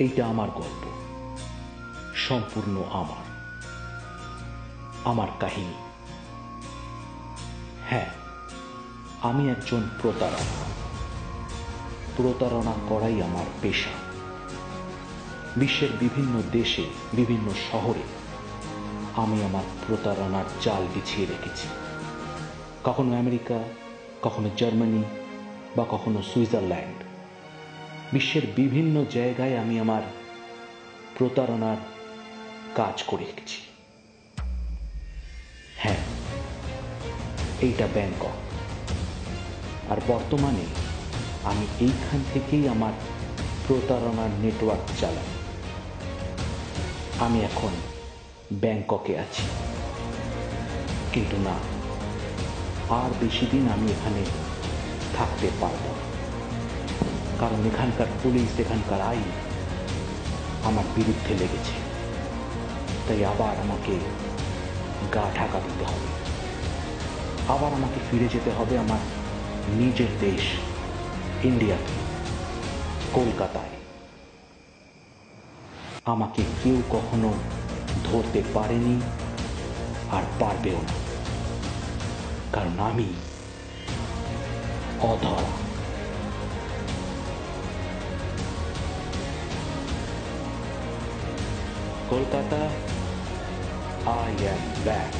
এইটা আমার গল্প, সম্পূর্ণ আমার কাহিনী। হ্যাঁ, আমি একজন প্রতারণা করাই আমার পেশা। বিশ্বের বিভিন্ন দেশে, বিভিন্ন শহরে আমি আমার প্রতারণার জাল বিছিয়ে রেখেছি। কখনো আমেরিকা, কখনো জার্মানি বা কখনো সুইজারল্যান্ড। বিশ্বের বিভিন্ন জায়গায় আমি আমার প্রতারণার কাজ করে রেখেছি। হ্যাঁ, এইটা ব্যাংকক, আর বর্তমানে আমি এইখান থেকেই আমার প্রতারণার নেটওয়ার্ক চালাই। আমি এখন ব্যাংককে আছি, কিন্তু না, আর বেশি দিন আমি এখানে থাকতে পারব না, কারণ এখানকার পুলিশ, এখানকার আইন আমার বিরুদ্ধে লেগেছে। তাই আবার আমাকে গা ঢাকা দিতে হবে, আবার আমাকে ফিরে যেতে হবে আমার নিজের দেশ ইন্ডিয়াতে, কলকাতায়। আমাকে কেউ কখনো ধরতে পারেনি আর পারবেও না, কারণ আমি অধরা। Kolkata, I am back.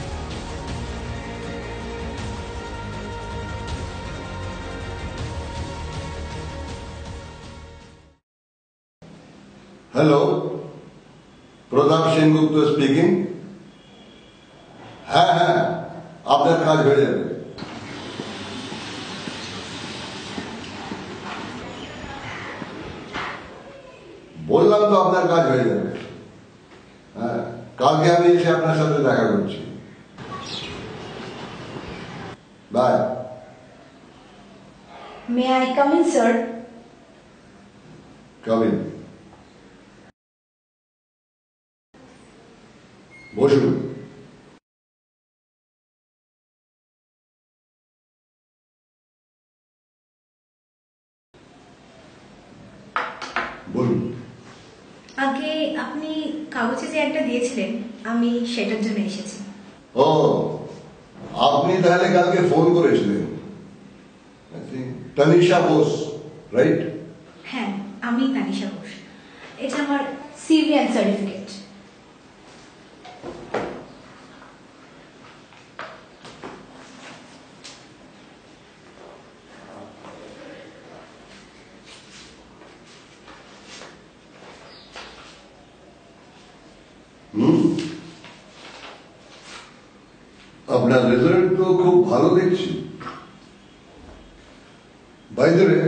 Hello, Pratap Sengupta speaking. হ্যাঁ, আপনার কাজ হয়ে যাবে। বললাম তো আপনার কাজ হয়ে যাবে। হ্যাঁ, কালকে আমি এসে আপনার সাথে দেখা করছি। By. May I come in, sir? Come in. বসুন। বলুন। আগে আপনি কাগজে যে একটা দিয়েছিলেন, আমি সেটার জন্য এসেছি। ও, আপনি তাহলে কালকে ফোন করেছিলেন। তানিশা বোস, রাইট? হ্যাঁ, আমি তানিশা ঘোষ। এটা আমার সিভি এন্ড সার্টিফিকেট। আপনার রেজাল্ট তো খুব ভালো দেখছি। বাই দ্য ওয়ে,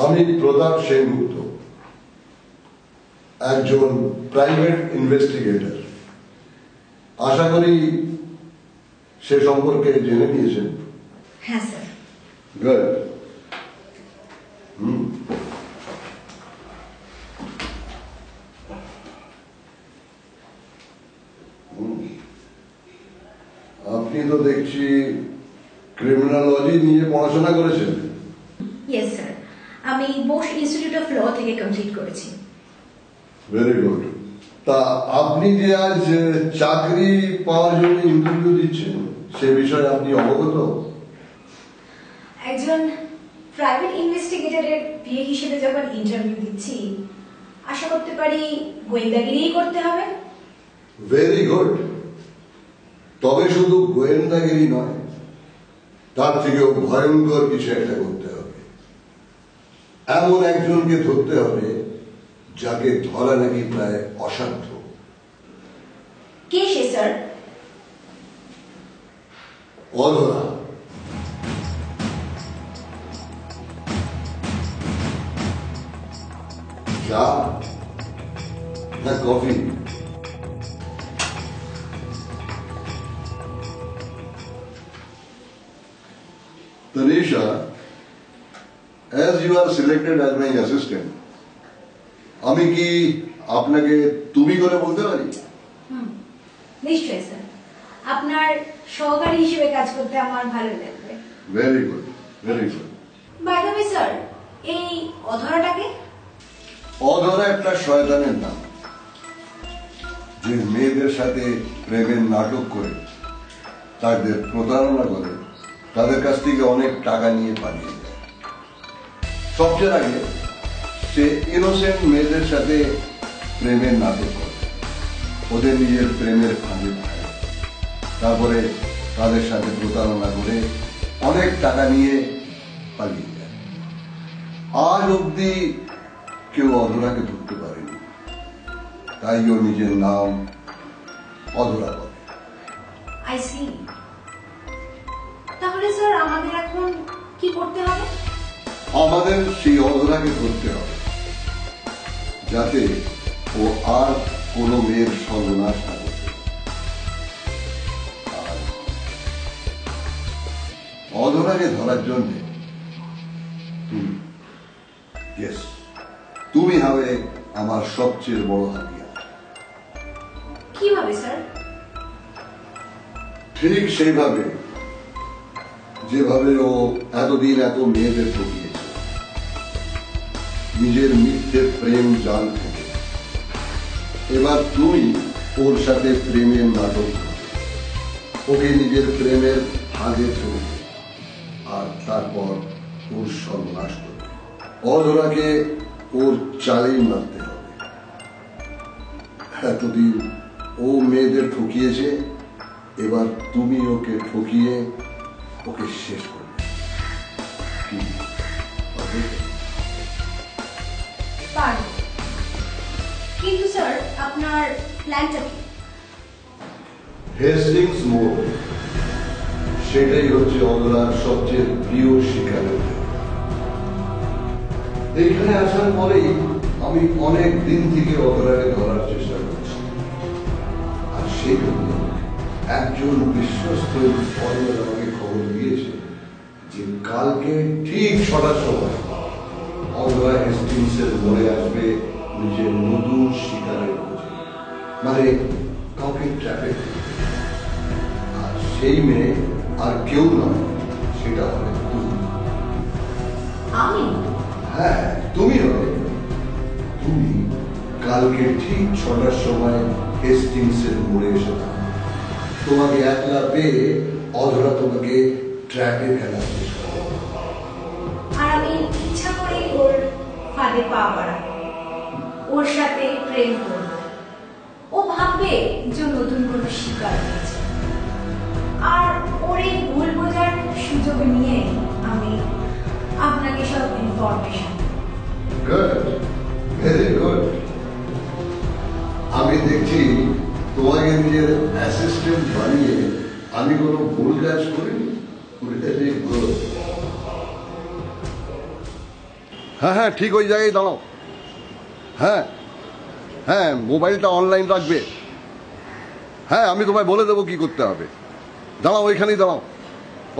আমি প্রতাপ সেনগুপ্ত, একজন প্রাইভেট ইনভেস্টিগেটর। আশা করি সে সম্পর্কে জেনে নিয়েছেন। হ্যাঁ স্যার। গুড। আপনি তো দেখছি ক্রিমিনোলজি নিয়ে পড়াশোনা করেছেন। ইয়েস স্যার, আমি বোস ইনস্টিটিউট অফ ল থেকে কমপ্লিট করেছি। Very good. তা আপনি যে আজ চাকরি পাওয়ার জন্য ইন্টারভিউ দিচ্ছেন, সে বিষয়ে আপনি অবগত? একজন প্রাইভেট ইনভেস্টিগেটরের বিয়ে হিসেবে যখন ইন্টারভিউ দিচ্ছি, আশা করতে পারি গোয়েন্দাগিরিই করতে হবে। Very good. তবে শুধু গোয়েন্দাগিরি নয়, তার থেকেও ভয়ঙ্কর কিছু একটা করতে হবে। এমন একজনকে ধরতে হবে যাকে ধরা নাকি প্রায় অসাধ্য। কে সে স্যার? অধরা। চা না coffee? Tanisha, as you are selected as my assistant, আমি কি আপনাকে তুমি করে বলতে পারি? নিশ্চয়ই স্যার, আপনার সহকারী হিসেবে কাজ করতে আমার ভালো লাগবে। Very good, very good. By the way sir, এই অধরাটাকে? অধরা একটা শয়তানের নাম, যে মেয়েদের সাথে প্রেমের নাটক করে তাদের প্রতারণা করে তাদের কাছ থেকে অনেক টাকা নিয়ে পালিয়ে যায়। সবচেয়ে আগে সে ইনোসেন্ট মেয়েদের সাথে প্রেমের নাটক করে ওদের নিজের প্রেমের ফাঁদে পায়, তারপরে তাদের সাথে প্রতারণা করে অনেক টাকা নিয়ে পালিয়ে যায়। আজ অব্দি কেউ অধরাকে ধরতে পারেনি, তাই ও নিজের নাম অধরা করে। I C. তাহলে স্যার আমাদের এখন কি করতে হবে? আমাদের সেই অধরাকে ধরতে হবে, যাতে ও আর কোনো মেয়ের সর্বনাশ না করতে পারে। আর অধরাকে ধরার জন্য তুমি হবে আমার সবচেয়ে বড় হাতিয়ার। কিভাবে স্যার? ঠিক সেইভাবে যেভাবে ও এতদিন এত মেয়েদের ঠকিয়েছে, নিজের মিথ্যে প্রেম জাল থেকে। এবার তুমি ওর সাথে প্রেমের নাটক করবে, ওকে নিজের প্রেমের ফাঁদে ফেলবে, আর তারপর ওর সর্বনাশ করবে। অধরাকে ওর চালেই মারতে হবে। এতদিন ও মেয়েদের ঠকিয়েছে, এবার তুমি ওকে ঠকিয়ে ওকে শেষ করবে। কি পারবে? পারবো। কিন্তু স্যার আপনার প্ল্যানটা কি? হেস্টিংস মোড়, সেটাই হচ্ছে অধরার সবচেয়ে প্রিয় শিকারের। এইখানে আসার পরেই আমি অনেক দিন থেকে অধরাকে ধরার চেষ্টা করছি, আর সেই জন্য একজন বিশ্বস্ত ফরেনার আমাকে খবর দিয়েছে যে কালকে ঠিক 6টার সময় অধরা হেস্টিংসের মোড়ে আসবে নিজের নতুন শিকারের খোঁজে, মানে কাউকে ট্র্যাপে। আর সেই মেয়ে আর কেউ নয়, সেটা হবে তুমি। আমি? হ্যাঁ, তুমি হবে। তুমি কালকে ঠিক 6টার সময় হেস্টিংসের মোড়ে এসে থাকবে। তোমাকে একলা পেয়ে অধরা তোমাকে ট্র্যাপে ফেলার চেষ্টা করবে। আর আমি ইচ্ছা করে ওর ফাঁদে পা বাড়াবো, ওর সাথে প্রেম করব। ও ভাববে যে নতুন কোনো শিকার পেয়েছে, আর ওর এই ভুল বোঝার সুযোগ নিয়ে আমি আপনাকে সব ইনফরমেশন। Good, very good. আমি দেখছি তোমাকে নিজের অ্যাসিস্ট্যান্ট বানিয়ে আমি কোনো ভুল কাজ করিনি। Very good. হ্যাঁ হ্যাঁ, ঠিক ওই জায়গায় দাঁড়াও। হ্যাঁ হ্যাঁ, মোবাইলটা অনলাইন রাখবে। হ্যাঁ, আমি তোমায় বলে দেবো কি করতে হবে। দাঁড়াও, ওইখানেই দাঁড়াও।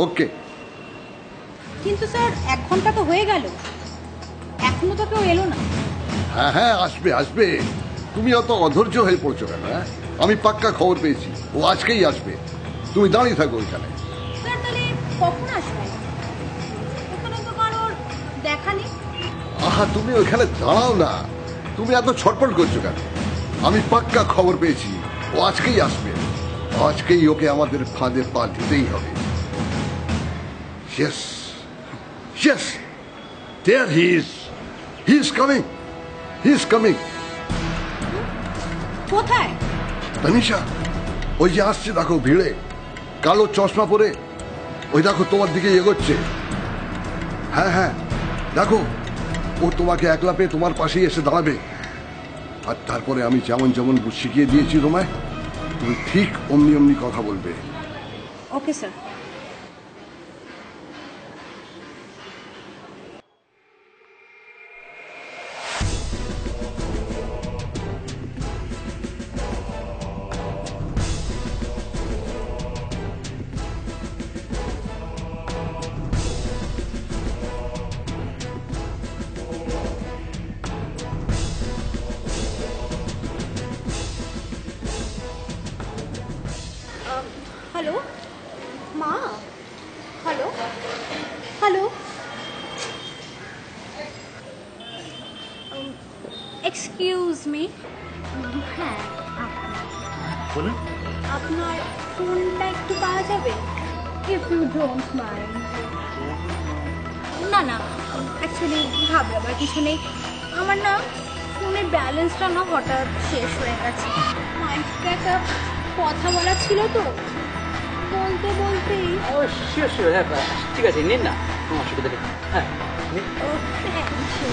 ওকে। কিন্তু স্যার 1 ঘন্টা তো হয়ে গেল, এখনো তো কেউ এলো না। হ্যাঁ হ্যাঁ, আসবে আসবে। তুমি অত অধৈর্য হয়ে পড়ছো কেন? হ্যাঁ, আমি পাক্কা খবর পেয়েছি, ও আজকেই আসবে। তুমি দাঁড়িয়ে থাকো ওইখানে। স্যার তাহলে কখন আসবে? ওখানে তো কারোর দেখা নেই। আহা, তুমি ওইখানে দাঁড়াও না। তুমি এত ছটপট করছো কেন? আমি পাক্কা খবর পেয়েছি, ও আজকেই আসবে। আজকেই ওকে আমাদের ফাঁদে পা দিতেই হবে। Yes, yes, there he is. He is coming. He is coming. কোথায়? তানিশা, ওই যে আসছে দেখো, ভিড়ে, কালো চশমা পরে। ওই দেখো তোমার দিকে এগোচ্ছে। হ্যাঁ হ্যাঁ, দেখো, ও তোমাকে একলা পেয়ে তোমার পাশেই এসে দাঁড়াবে। আর তারপরে আমি যেমন যেমন শিখিয়ে দিয়েছি তোমায়, তুমি ঠিক অমনি অমনি কথা বলবে। Okay sir. Hello excuse me, হ্যাঁ বলুন। আপনার ফোনটা একটু পাওয়া যাবে, ইফ ইউ ডোন্ট মাইন্ড। না না, অ্যাকচুয়ালি ঘাবড়াবার কিছু নেই। আমার না ফোনের ব্যালেন্সটা না হঠাৎ শেষ হয়ে গেছে। মাইকে একটা কথা বলা ছিল তো, বলতে বলতেই। ও শিওর শিওর, হ্যাঁ ঠিক আছে, নিন না, কোনো অসুবিধা নেই। হ্যাঁ নিন। ও thank you.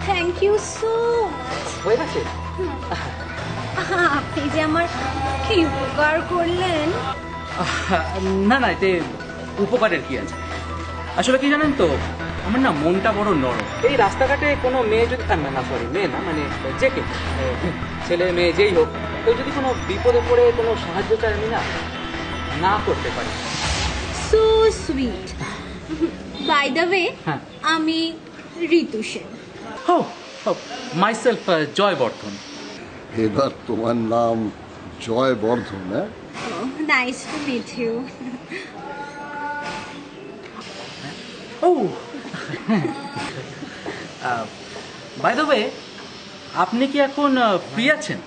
Thank you so much. হয়ে গেছে? আপনি যে আমার কি উপকার করলেন। না না, এতে উপকারের কি আছে? আসলে কি জানেন তো, আমার না মনটা বড় নরম। এই রাস্তাঘাটে কোনো মেয়ে যদি, না সরি মেয়ে না, মানে যে কে, ছেলে মেয়ে যেই হোক, কেউ যদি কোনো বিপদে পড়ে কোনো সাহায্য চায়, আমি না না করতে পারি। So sweet. By the way, হ্যাঁ। আমি ঋতু সেন। মাইসেলফ জয় বর্ধন। এবার তোমার নাম জয় বর্ধন? হ্যাঁ, নাইস টু মিট ইউ। ও বাই দ্য ওয়ে, আপনি কি এখন ফ্রি আছেন?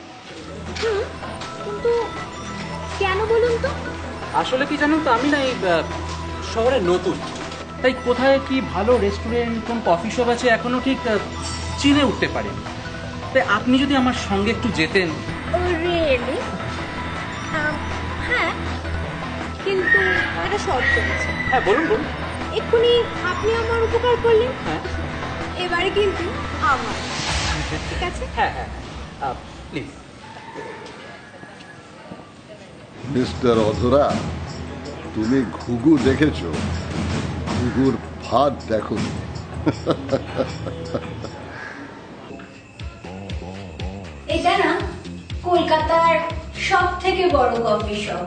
কিন্তু কেন বলুন তো? আসলে কি জানেন তো, আমি না এই শহরে নতুন, তাই কোথায় কি ভালো রেস্টুরেন্ট, কোন কফি শপ আছে এখনো ঠিক চিনে উঠতে পারিনি। তাই আপনি যদি আমার সঙ্গে একটু যেতেন। রিয়েলি? হ্যাঁ, কিন্তু একটা শর্ত আছে। হ্যাঁ বলুন বলুন। এক্ষুনি আপনি আমার উপকার করলেন, হ্যাঁ এবারে কিন্তু আমার, ঠিক আছে? হ্যাঁ হ্যাঁ, প্লিজ। মিস্টার অধরা, তুমি ঘুঘু দেখেছো? ঘুঘুর ভাত দেখো। এটা না কলকাতার সব থেকে বড় কফি শপ।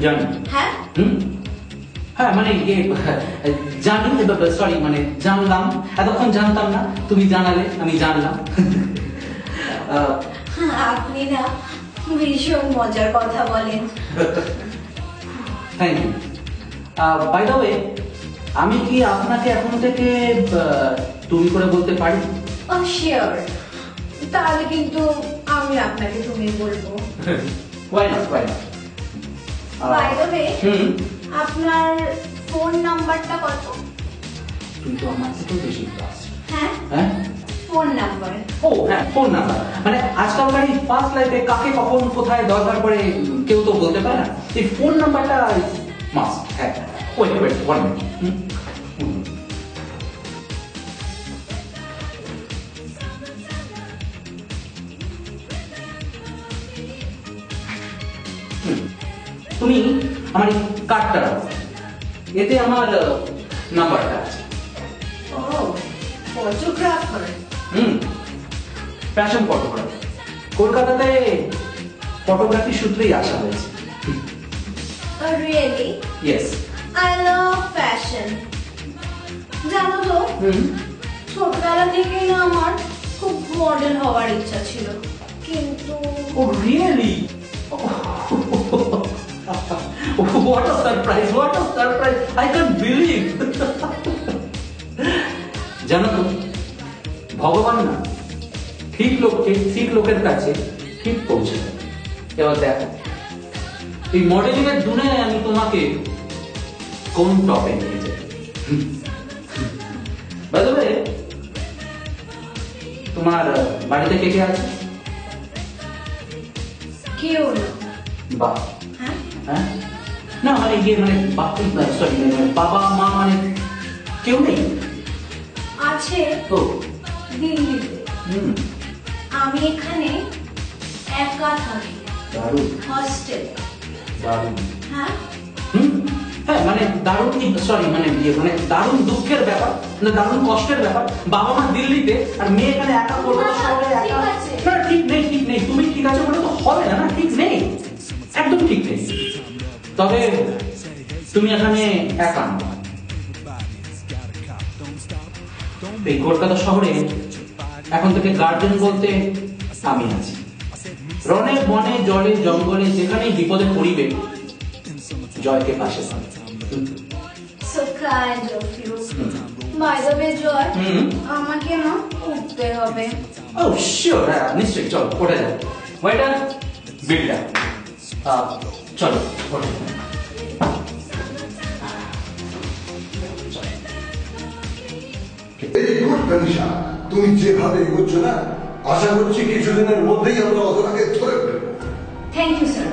জানি। হ্যাঁ, হ্যাঁ মানে জানি, সরি মানে জানলাম, এতক্ষণ জানতাম না, তুমি জানালে আমি জানলাম। আপনি না ভীষণ মজার কথা বলেন। Thank you. By the way, আমি কি আপনাকে এখন থেকে তুমি করে বলতে পারি? শিওর, তাহলে কিন্তু আমি আপনাকে তুমি বলবো। Why not, why not. By the way, আপনার ফোন নাম্বারটা কত? কিন্তু আমার থেকেও বেশি ক্লাস। হ্যাঁ, হ্যাঁ, ফোন নাম্বার। ও হ্যাঁ, ফোন নাম্বার। মানে আজকালকার এই ফার্স্ট লাইফে কাকে কখন কোথায় দরকার পড়ে কেউ তো বলতে পারে না। এই ফোন নাম্বারটা মাস্ট। হ্যাঁ, ওয়েট ওয়েট 1 মিনিট। তুমি আমার এই কার্ডটা রাখো, এতে আমার নাম্বারটা আছে। ও, ফটোগ্রাফার। Fashion photography. কলকাতাতে ফটোগ্রাফি সূত্রেই আসা হয়েছে। Really? Yes. I love fashion. জানো তো, ছোটবেলা থেকেই না আমার খুব মডেল হওয়ার ইচ্ছা ছিল, কিন্তু ও really? What a surprise, what a surprise, I can't believe. জানো তো, ভগবান না ঠিক লোককে ঠিক লোকের কাছে ঠিক পৌঁছে দেয়। এবার দেখো, এই মডেলিং এর দুনিয়ায় আমি তোমাকে কোন টপে নিয়ে যাই। বাই দ্য ওয়ে, তোমার বাড়িতে কে কে আছে? কেউ না। বাহ। হ্যাঁ, হ্যাঁ, না মানে মানে সরি, বাবা মা মানে কেউ নেই? আছে ও দিল্লিতে। আমি এখানে একা থাকি, দারুণ হস্টেলে। দারুণ। হ্যাঁ, হ্যাঁ মানে দারুণ, সরি মানে মানে দারুণ দুঃখের ব্যাপার, মানে দারুণ কষ্টের ব্যাপার। বাবা মা দিল্লিতে আর মেয়ে এখানে একা কলকাতা শহরে একা। ঠিক আছে। না ঠিক নেই, ঠিক নেই। তুমি ঠিক আছে বলে তো হবে না, না ঠিক নেই, একদম ঠিক নেই। তবে তুমি এখানে একা না। এই কলকাতা শহরে এখন থেকে গার্জেন বলতে আমি আছি। রনে বনে জলে জঙ্গলে যেখানেই বিপদে পড়িবে জয়কে পাশে পাবে। So kind of you. By the way, Joy, আমাকে না উঠতে হবে। ও শিওর, হ্যাঁ নিশ্চয়ই, চলো ওঠে যাও। ওয়েটার বিলটা চলো ওঠে। ভেরি গুড তনিষা, তুমি যেভাবে এগোচ্ছ না, আশা করছি কিছুদিনের মধ্যেই আমরা অধরাকে ধরে ফেলবো। থ্যাংক ইউ স্যার,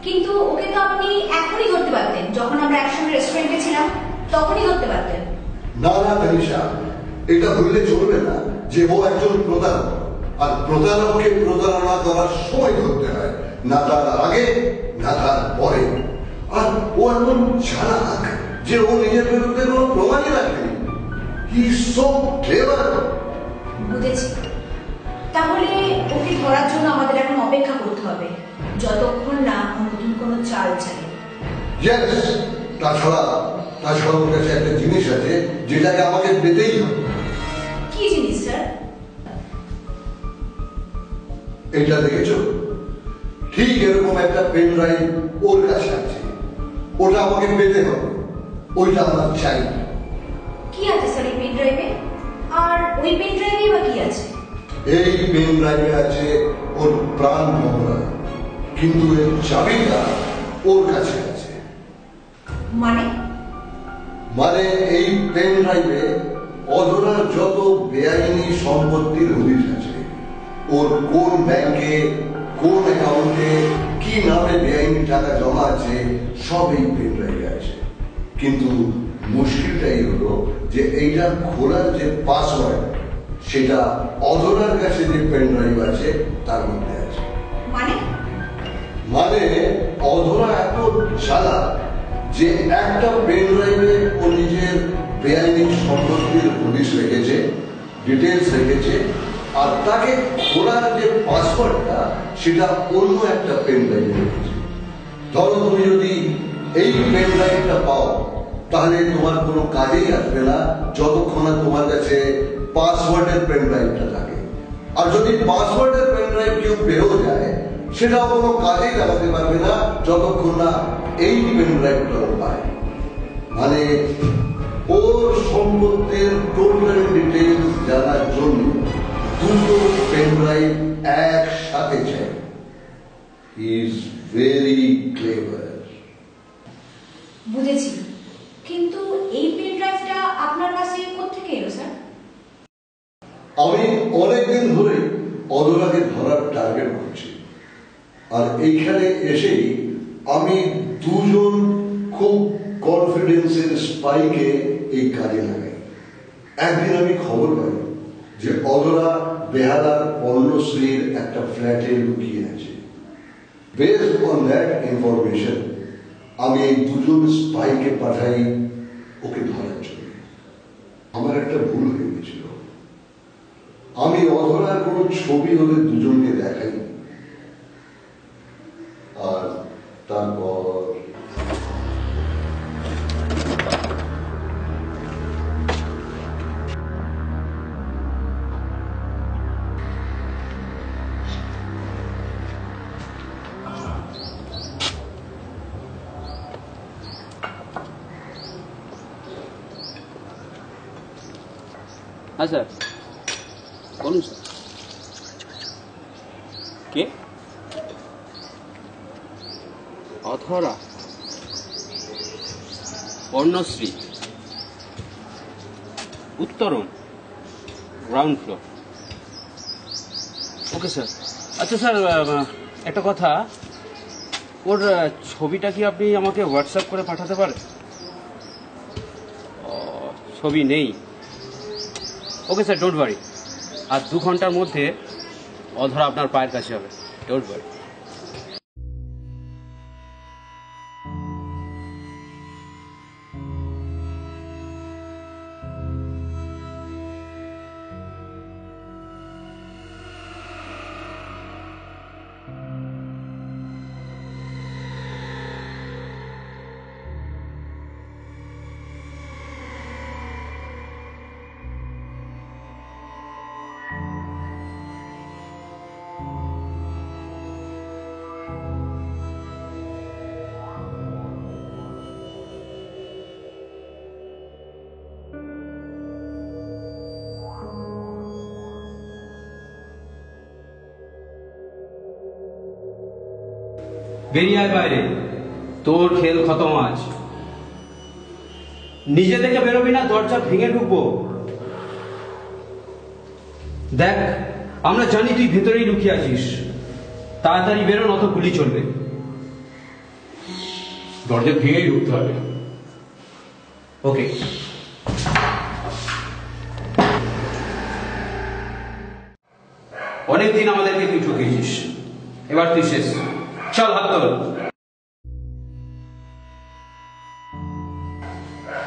কিন্তু ওকে তো আপনি এখনই ধরতে পারতেন, যখন আমরা একসঙ্গে রেস্টুরেন্টে ছিলাম তখনই ধরতে পারতেন। না না তনিষা, এটা ভুললে চলবে না যে ও একজন প্রতারক, আর প্রতারককে প্রতারণা করার সময় ধরতে হয়, না তার আগে না তার পরে। আর ও এমন চালাক যে ও নিজের বিরুদ্ধে কোনো প্রমাণই রাখেনি। He is so clever. বুঝেছি, তাহলে ওকে ধরার জন্য আমাদের এখন অপেক্ষা করতে হবে, যতক্ষণ না ও নতুন কোনো চাল চালে। ইয়েস, তাছাড়া ওর কাছে একটা জিনিস আছে যেটাকে আমাকে পেতেই হবে। কি জিনিস স্যার? এটা দেখেছো, ঠিক এরকম একটা পেন ড্রাইভ ওর কাছে আছে, ওটা আমাকে পেতে হবে, ওইটা আমার চাই। কি আছে স্যার এই পেন ড্রাইভে? আর ওই পেন ড্রাইভে বা কি আছে? এই পেন ড্রাইভে আছে ওর প্রাণ ভরা, কিন্তু এর চাবিটা ওর কাছে আছে। মানে এই পেন ড্রাইভে অধরার যত বেআইনি সম্পত্তির হদিশ আছে, ওর কোন ব্যাংকে কোন অ্যাকাউন্টে কি নামে বেআইনি টাকা জমা আছে, সব এই পেন ড্রাইভে আছে। কিন্তু মুশকিলটাই হলো যে এইটা খোলার যে পাসওয়ার্ড, সেটা অধরার কাছে যে পেন ড্রাইভ আছে তার মধ্যে আছে। মানে অধরা এত চালাক যে একটা পেন ড্রাইভে ও নিজের বেআইনি সম্পত্তির হদিশ রেখেছে, ডিটেলস রেখেছে, আর তাকে খোলার যে পাসওয়ার্ডটা সেটা অন্য একটা পেন ড্রাইভে রেখেছে। ধরো তুমি যদি এই পেন ড্রাইভটা পাও, তাহলে তোমার কোনো কাজেই আসবে না যতক্ষণ না তোমার কাছে পাসওয়ার্ডের পেন ড্রাইভটা থাকে। আর যদি পাসওয়ার্ডের পেন ড্রাইভ কেউ পেয়েও যায়, সেটাও কোনো কাজেই লাগাতে পারবে না যতক্ষণ না এই পেন ড্রাইভটাও পায়। মানে ওর সম্পত্তির টোটাল ডিটেলস জানার জন্য দুটো পেন ড্রাইভ একসাথে চাই। He is very clever. বুঝেছি, কিন্তু এই পেন ড্রাইভটা আপনার কাছে কোত্থেকে এলো স্যার? আমি অনেকদিন ধরে অধরাকে ধরার টার্গেট করছি, আর এইখানে এসেই আমি দুজন খুব কনফিডেন্সের স্পাইকে এই কাজে লাগাই। একদিন আমি খবর পাই যে অধরা বেহালার পর্ণশ্রীর একটা ফ্ল্যাটে লুকিয়ে আছে। বেসড অন দ্যাট ইনফরমেশন আমি এই দুজন স্পাইকে পাঠাই ওকে ধরার জন্য। আমার একটা ভুল হয়ে গেছিল, আমি অধরার কোনো ছবি ওদের দুজনকে দেখাই, আর তারপর হ্যাঁ স্যার বলুন স্যার। কে? অধরা, পর্ণশ্রী, উত্তরণ, গ্রাউন্ড ফ্লোর। Okay sir. আচ্ছা স্যার, একটা কথা, ওর ছবিটা কি আপনি আমাকে হোয়াটসঅ্যাপ করে পাঠাতে পারেন? ছবি নেই। ওকে স্যার, ডোন্ট ওয়ারি, আর 2 ঘন্টার মধ্যে অধরা আপনার পায়ের কাছে হবে, ডোন্ট ওয়ারি। বেরিয়ে আয় বাইরে, তোর খেল খতম আজ। নিজে থেকে বেরোবি না, দরজা ভেঙে ঢুকবো। দেখ, আমরা জানি তুই ভেতরেই লুকিয়ে আছিস। তাড়াতাড়ি বেরো, নয়তো গুলি চলবে। দরজা ভেঙেই ঢুকতে হবে। ওকে। অনেকদিন আমাদেরকে তুই ঠকিয়েছিস, এবার তুই শেষ। চল, হাত তোল।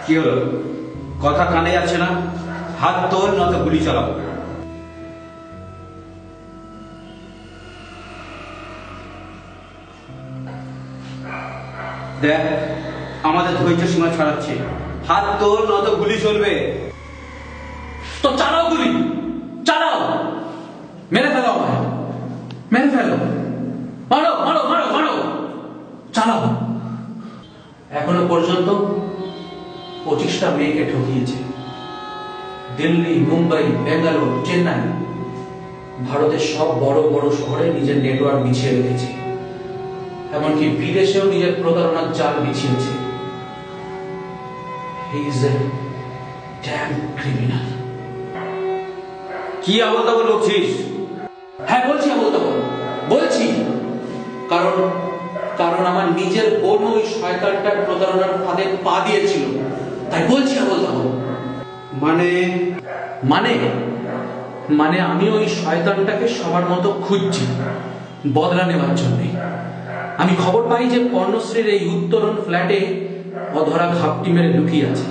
কি হলো, কথা কানে যাচ্ছে না? হাত তোল, নয়তো গুলি চালাবো। দেখ, আমাদের ধৈর্য সীমা ছাড়াচ্ছে। হাত তোল, নয়তো গুলি চলবে। তো চালাও গুলি, চালাও, মেরে ফেলো আমায়, মেরে ফেলো, মারো মারো মারো মারো, চালাও। এখনো পর্যন্ত 25টা মেয়েকে ঠকিয়েছে। দিল্লি, মুম্বাই, বেঙ্গালোর, চেন্নাই, ভারতের সব বড় বড় শহরে নিজের নেটওয়ার্ক বিছিয়ে রেখেছে। এমনকি বিদেশেও নিজের প্রতারণার জাল বিছিয়েছে। He is a damn criminal. কি আবল তাবল বলছিস? হ্যাঁ বলছি, বলছি, কারণ কারণ আমার নিজের বোন ওই শয়তানটার প্রতারণার ফাঁদে পা দিয়েছিল, তাই বলছি মানে মানে মানে আমি ওই শয়তানটাকে সবার মতো খুঁজছি বদলা নেওয়ার জন্য। আমি খবর পাই যে কর্ণশ্রীর এই উত্তরণ ফ্ল্যাটে অধরা ঘাপটি মেরে লুকিয়ে আছে,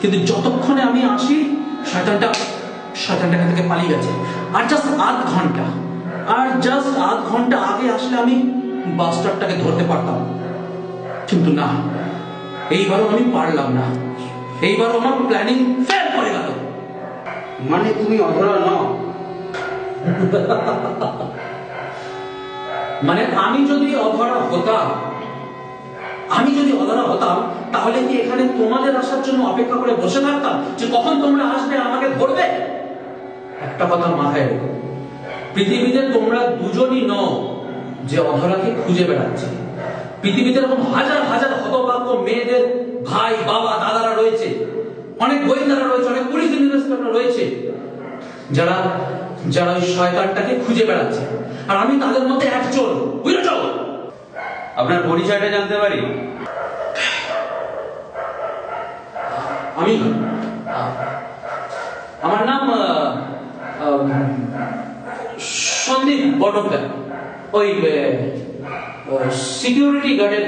কিন্তু যতক্ষণে আমি আসি শয়তানটা এখান থেকে পালিয়ে গেছে। আর জাস্ট আধ ঘন্টা আগে আসলে আমি বাস্টারটাকে ধরতে পারতাম, কিন্তু না, এইবারও আমি পারলাম না। এইবারও আমার প্ল্যানিং ফেল করে গেল। মানে তুমি অধরা নও? মানে আমি যদি অধরা হতাম তাহলে কি এখানে তোমাদের আসার জন্য অপেক্ষা করে বসে থাকতাম যে কখন তোমরা আসবে আমাকে ধরবে? একটা কথা মাথায় রেখো, পৃথিবীতে তোমরা দুজনই নও যে অধরাকে খুঁজে বেড়াচ্ছে। পৃথিবীতে এরকম হাজার হাজার হতভাগ্য মেয়েদের ভাই, বাবা, দাদারা রয়েছে, অনেক গোয়েন্দারা রয়েছে, অনেক পুলিশ ইনভেস্টিগেটর রয়েছে, যারা ওই শয়তানটাকে খুঁজে বেড়াচ্ছে। আর আমি তাদের মধ্যে একজন। বুঝেছো? আপনার পরিচয়টা জানতে পারি? আমার নাম সন্দীপ বটমদার। ওই সিকিউরিটি গার্ডের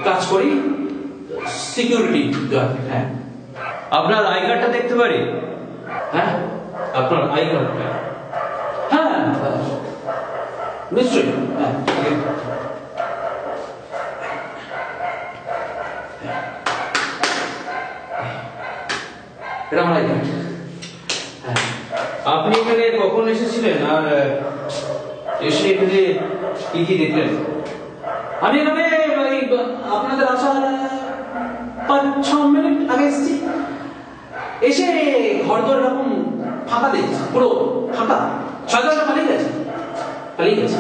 কাজ করি, সিকিউরিটি গার্ড। হ্যাঁ। আপনার আই কার্ডটা দেখতে পারি? হ্যাঁ, আপনার আই কার্ডটা? হ্যাঁ নিশ্চয়ই। হ্যাঁ, এটা আমার আই কার্ড। হ্যাঁ। আপনি এখানে কখন এসেছিলেন, আর এসে এখানে কি কি দেখলেন? আমি এখানে আপনাদের আসার 5-6 মিনিট আগে এসেছি। এসে ঘরদোর এরকম ফাঁকা দেখছি, পুরো ফাঁকা। শয়তানটা পালিয়ে গেছে।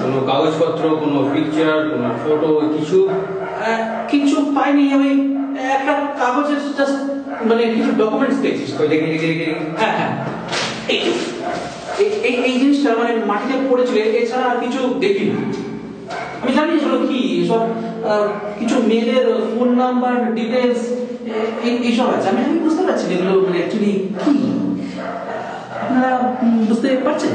কোনো কাগজপত্র, কোনো পিকচার, কোনো ফটো, কিছু পাইনি। আমি একটা কাগজের জাস্ট কিছু ডকুমেন্টস পেয়েছি। হ্যাঁ হ্যাঁ, এই জিনিসটা মাটিতে পড়েছিল, এছাড়া আর কিছু দেখিনি। আমি জানি এগুলো কি, সব কিছু মেয়েদের ফোন নাম্বার, ডিটেলস, এইসব আছে। আমি বুঝতে পারছি এগুলো অ্যাকচুয়ালি কি। আপনারা বুঝতে পারছেন?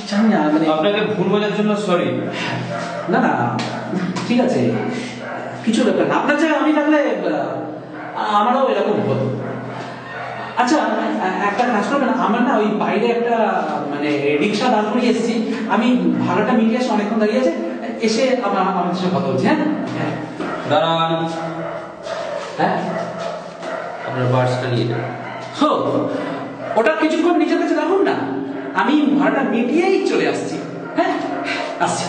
জানি না, আপনাকে ভুল বোঝার জন্য সরি। না না, ঠিক আছে, কিছু ব্যাপার না। আপনার জায়গায় আমি থাকলে আমারও এরকম হতো। আচ্ছা, একটা কাজ করবেন, আমার না ওই বাইরে একটা রিক্সা দাঁড় করিয়ে এসেছি, আমি ভাড়াটা মিটিয়ে আসি, অনেকক্ষণ দাঁড়িয়ে আছে, এসে আমাদের সাথে কথা বলছি। হ্যাঁ দাঁড়ান। হ্যাঁ, আপনার বার্সটা নিয়ে যান। ওটা কিছুক্ষণ নিজের কাছে রাখুন না, আমি ভাড়াটা মিটিয়েই চলে আসছি। হ্যাঁ, আসছি।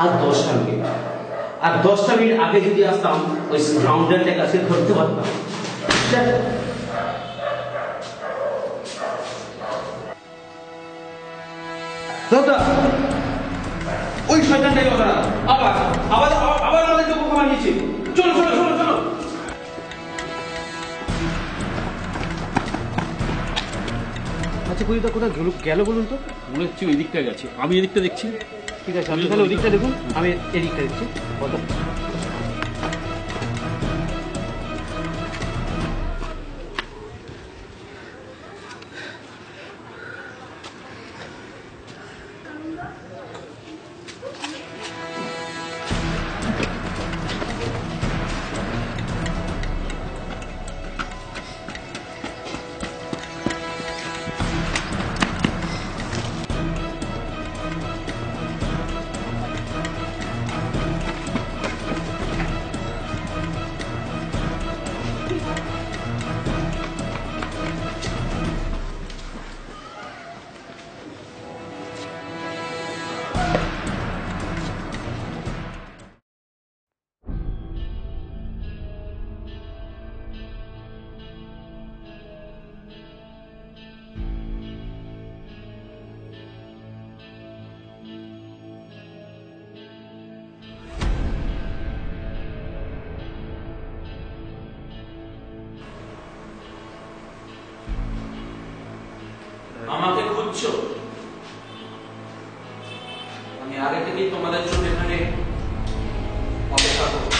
আর 10টা মিনিট, আর 10টা মিনিট আগে যদি আসতাম ওই স্কাউন্ডারটার কাছে ধরতে পারতাম। দাদা ওই শয়তানটাই ওরা আবার আবার আবার আমাদেরকে বোকা বানিয়েছে। চলো চলো চলো চলো। আচ্ছা কবিতা কোথায় গেল বলুন তো? মনে হচ্ছে ওই দিকটা গেছে, আমি এদিকটা দেখছি। ঠিক আছে আপনি তাহলে ওদিকটা দেখুন, আমি এদিকটা দেখছি। আমাকে খুঁজছো? আমি আগে থেকেই তোমাদের জন্য এখানে অপেক্ষা করছি।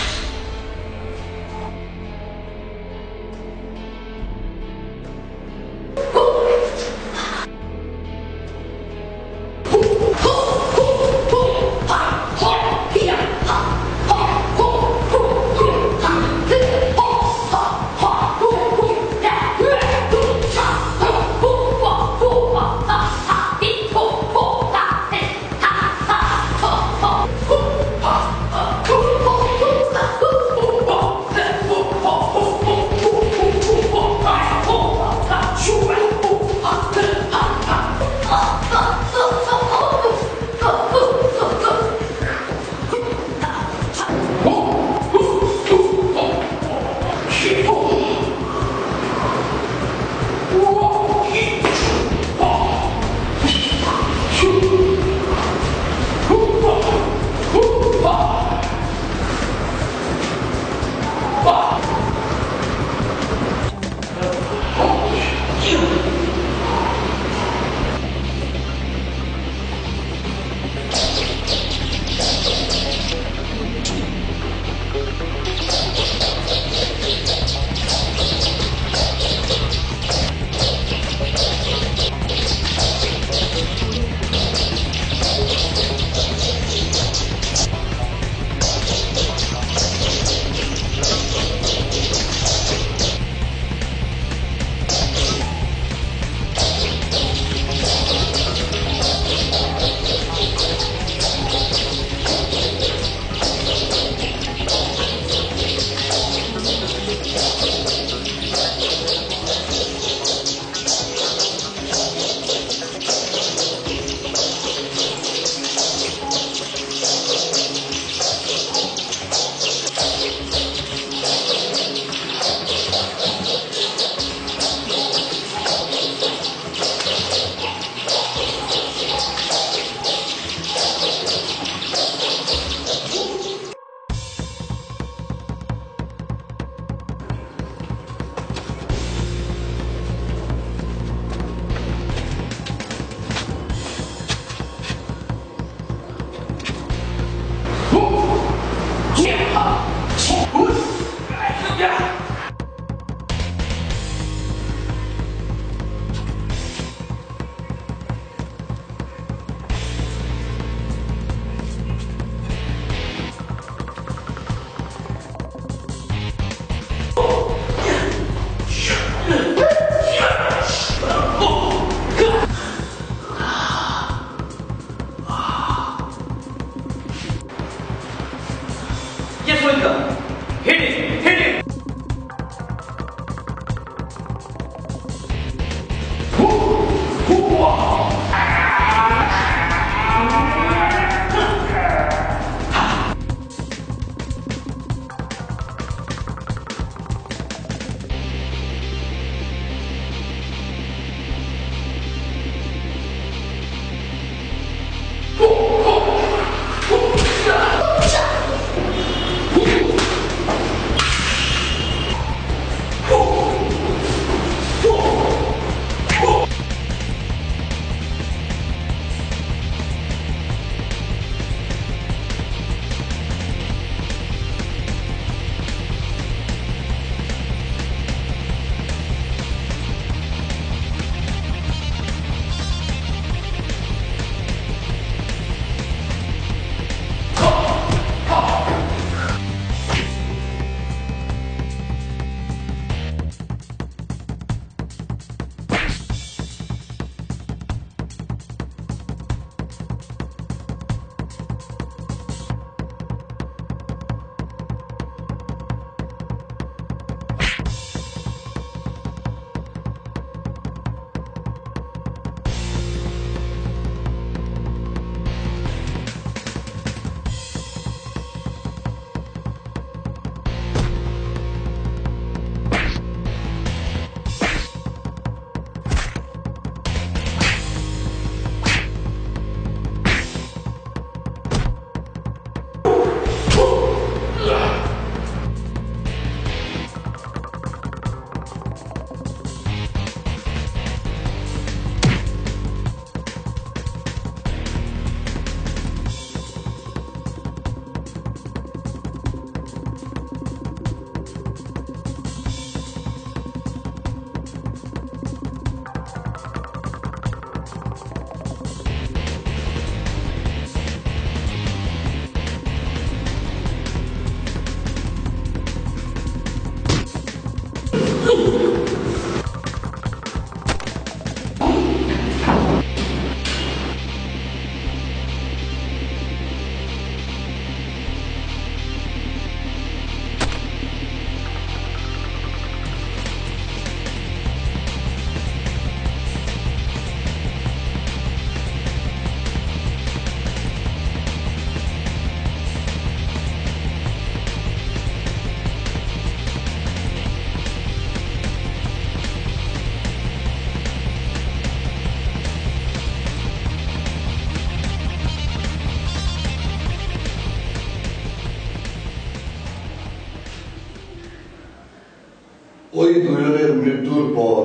ওই দুজনের মৃত্যুর পর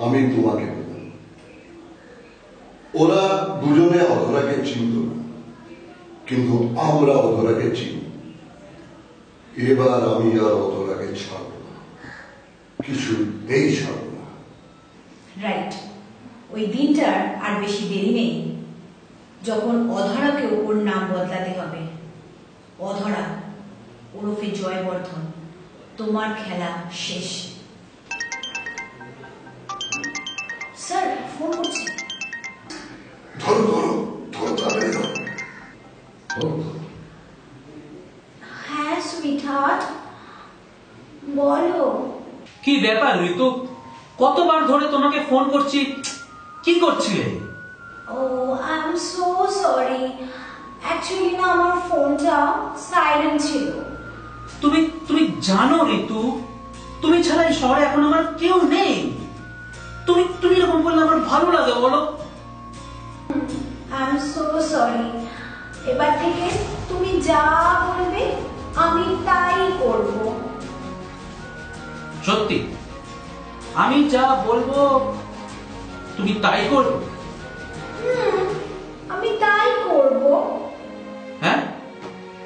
আমি তোমাকে পেলাম। ওরা দুজনে অধরাকে চিনত না, কিন্তু আমরা অধরাকে চিনি। এবার আমি আর অধরাকে ছাড়ব না, কিছুতেই ছাড়ব না। রাইট, ওই দিনটার আর বেশি দেরি নেই যখন অধরাকেও ওর নাম বদলাতে হবে। অধরা ওরফে জয়বর্ধন, তোমার খেলা শেষ। স্যার ফোন করছে। ধরো ধরো ধরো, তাড়াতাড়ি ধরো। হ্যাঁ সুইটহার্ট, বলো। কি ব্যাপার ঋতু, কতবার ধরে তোমাকে ফোন করছি, কি করছিলে? Oh I am so sorry, actually না আমার ফোনটা সাইলেন্ট ছিল। তুমি তুমি জানো ঋতু, তুমি ছাড়া এই শহরে এখন আমার কেউ নেই। তুমি তুমি এরকম করলে আমার ভালো লাগে বলো? I am so sorry. এবার থেকে তুমি যা বলবে আমি তাই করব। সত্যি আমি যা বলবো তুমি তাই করবে? আমি তাই করব। হ্যাঁ,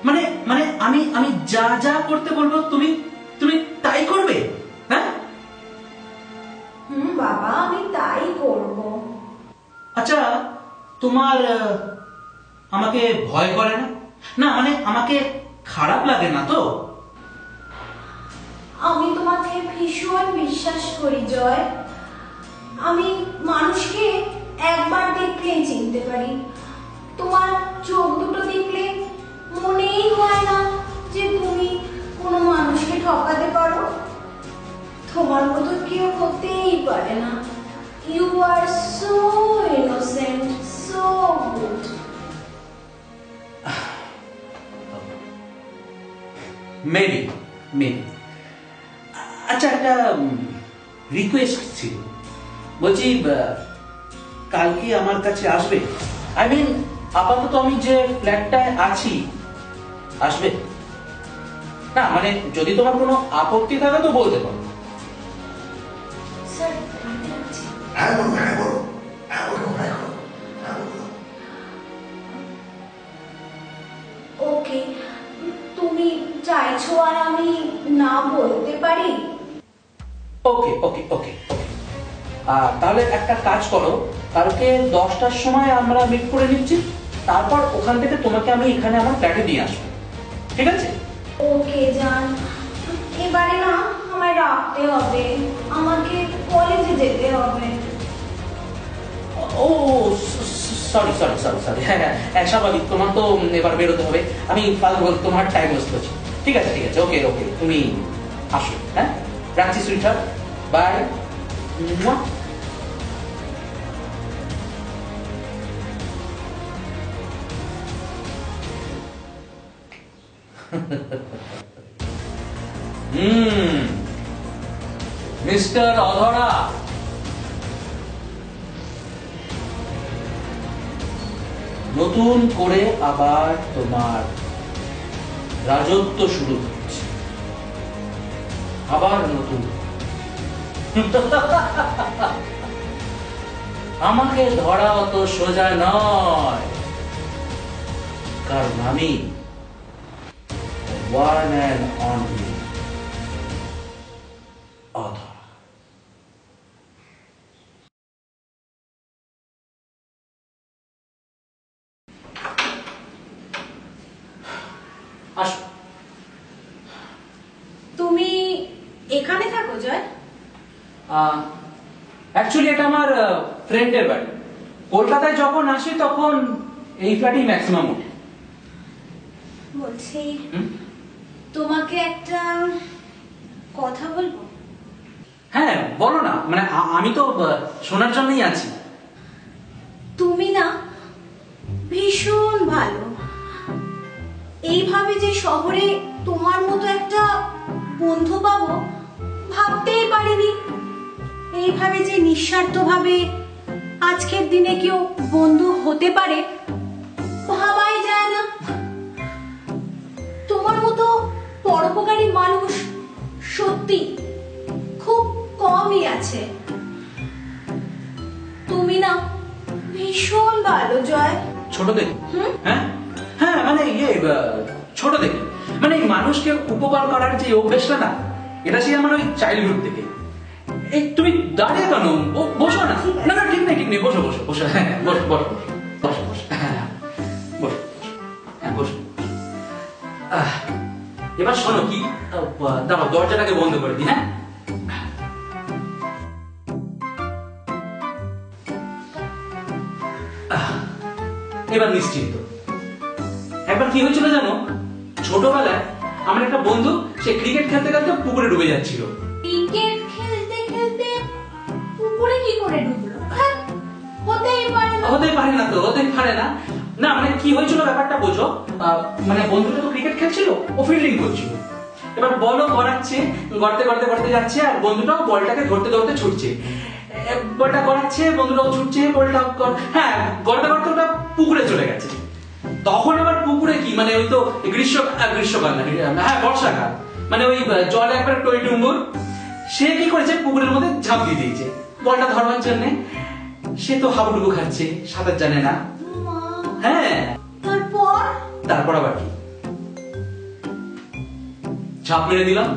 মানে মানে আমি আমি যা যা করতে বলবো তুমি তুমি তাই করবে? হ্যাঁ বাবা, আমি তাই করব। আচ্ছা, তোমার আমাকে ভয় করে না? না মানে আমাকে খারাপ লাগে না তো? আমি তোমাকে ভীষণ বিশ্বাস করি জয়। আমি মানুষকে একবার দেখলেই চিনতে পারি। তোমার চোখ দুটো দেখলে মনেই হয় না যে তুমি কোনো মানুষকে ঠকাতে পারো। তোমার মতো কেউ হতেই পারে না। You are so innocent, so good. Maybe maybe. আচ্ছা, একটা রিকোয়েস্ট ছিল। বলছি, কালকে আমার কাছে আসবে? আই মিন আপাতত আমি যে ফ্ল্যাটটায় আছি, আসবে? না মানে যদি তোমার কোনো আপত্তি থাকে তো বলতে পারো। স্যার, আমি যাচ্ছি। হ্যাঁ বলো, হ্যাঁ বলো, হ্যাঁ বলো, হ্যাঁ বলো, হ্যাঁ বলো। ওকে, তুমি চাইছো আর আমি না বলতে পারি? ওকে ওকে ওকে ওকে। তাহলে একটা কাজ করো, কালকে 10টার সময় আমরা মিট করে নিচ্ছি, তারপর ওখান থেকে তোমাকে আমি এখানে আমার ফ্ল্যাটে নিয়ে আসবো, ঠিক আছে? ওকে জান, এবারে না আমায় রাখতে হবে, আমাকে কলেজে যেতে হবে। ও সরি সরি সরি সরি, হ্যাঁ হ্যাঁ স্বাভাবিক, তোমার তো এবার বেরোতে হবে। আমি তোমার টাইম ওয়েস্ট করছি। ঠিক আছে ঠিক আছে, ওকে ওকে, তুমি আসো। হ্যাঁ, রাখছি সুইটার, বাই। মিস্টার অধরা, নতুন করে আবার তোমার রাজত্ব শুরু হচ্ছে, আবার নতুন। আমাকে ধরা অত সোজা নয়, কারণ আমি one and only অধরা। আসো। তুমি এখানে থাকো জয়? অ্যাকচুয়ালি এটা আমার ফ্রেন্ডের বাড়ি। কলকাতায় যখন আসি তখন এই ফ্ল্যাটেই ম্যাক্সিমাম উঠি। বলছি তোমাকে একটা কথা বলবো। হ্যাঁ বলো না, মানে আমি তো শোনার জন্যই আছি। তুমি না ভীষণ ভালো। এইভাবে যে শহরে তোমার মতো একটা বন্ধু পাবো ভাবতেই পারিনি। এইভাবে যে নিঃস্বার্থভাবে আজকের দিনে কেউ বন্ধু হতে পারে ভাবাই যায় না। তোমার মতো পরোপকারী মানুষ সত্যি খুব কমই আছে। তুমি না ভীষণ ভালো জয়। ছোট থেকে? হ্যাঁ হ্যাঁ, মানে ছোট থেকে, মানে মানুষকে উপকার করার যে অভ্যেসটা না, এটা সেই আমার ওই চাইল্ডহুড থেকে। এই তুমি দাঁড়িয়ে কেন? বসো না। না না, ঠিক নেই ঠিক নেই, বসো বসো বসো। হ্যাঁ বসো বসো বসো বসো। হ্যাঁ বসো হ্যাঁ বসো। এবার শোনো কি, দাঁড়াও দরজাটাকে বন্ধ করে দিই। হ্যাঁ এবার নিশ্চিন্ত। একবার কি হয়েছিল জানো, ছোটবেলায় আমার একটা বন্ধু, সে ক্রিকেট খেলতে খেলতে পুকুরে ডুবে যাচ্ছিল। ক্রিকেট খেলতে খেলতে পুকুরে কি করে ডুবলো? হতেই পারে না। হতেই পারে না তো, হতেই পারে না। না মানে কি হয়েছিল ব্যাপারটা বোঝো। মানে বন্ধুটা তো ক্রিকেট খেলছিল, ও ফিল্ডিং করছিল। এবার বলও গড়াচ্ছে, গড়তে গড়তে গড়তে যাচ্ছে, আর বন্ধুটাও বলটাকে ধরতে ধরতে ছুটছে। বলটা গড়াচ্ছে, বন্ধুটাও ছুটছে, বলটা হ্যাঁ গড়তে গড়তে ওটা পুকুরে চলে গেছে। তখন আবার পুকুরে কি, মানে ওই তো গ্রীষ্মকাল না, হ্যাঁ বর্ষাকাল, মানে ওই জলে একবার টই টুম্বুর। সে কি করেছে, পুকুরের মধ্যে ঝাঁপ দিয়ে দিয়েছে বলটা ধরবার জন্য। সে তো হাবুডুবু খাচ্ছে, সাঁতার জানে না। হ্যাঁ তারপর আবার কি, ঝাঁপ মেরে দিলাম।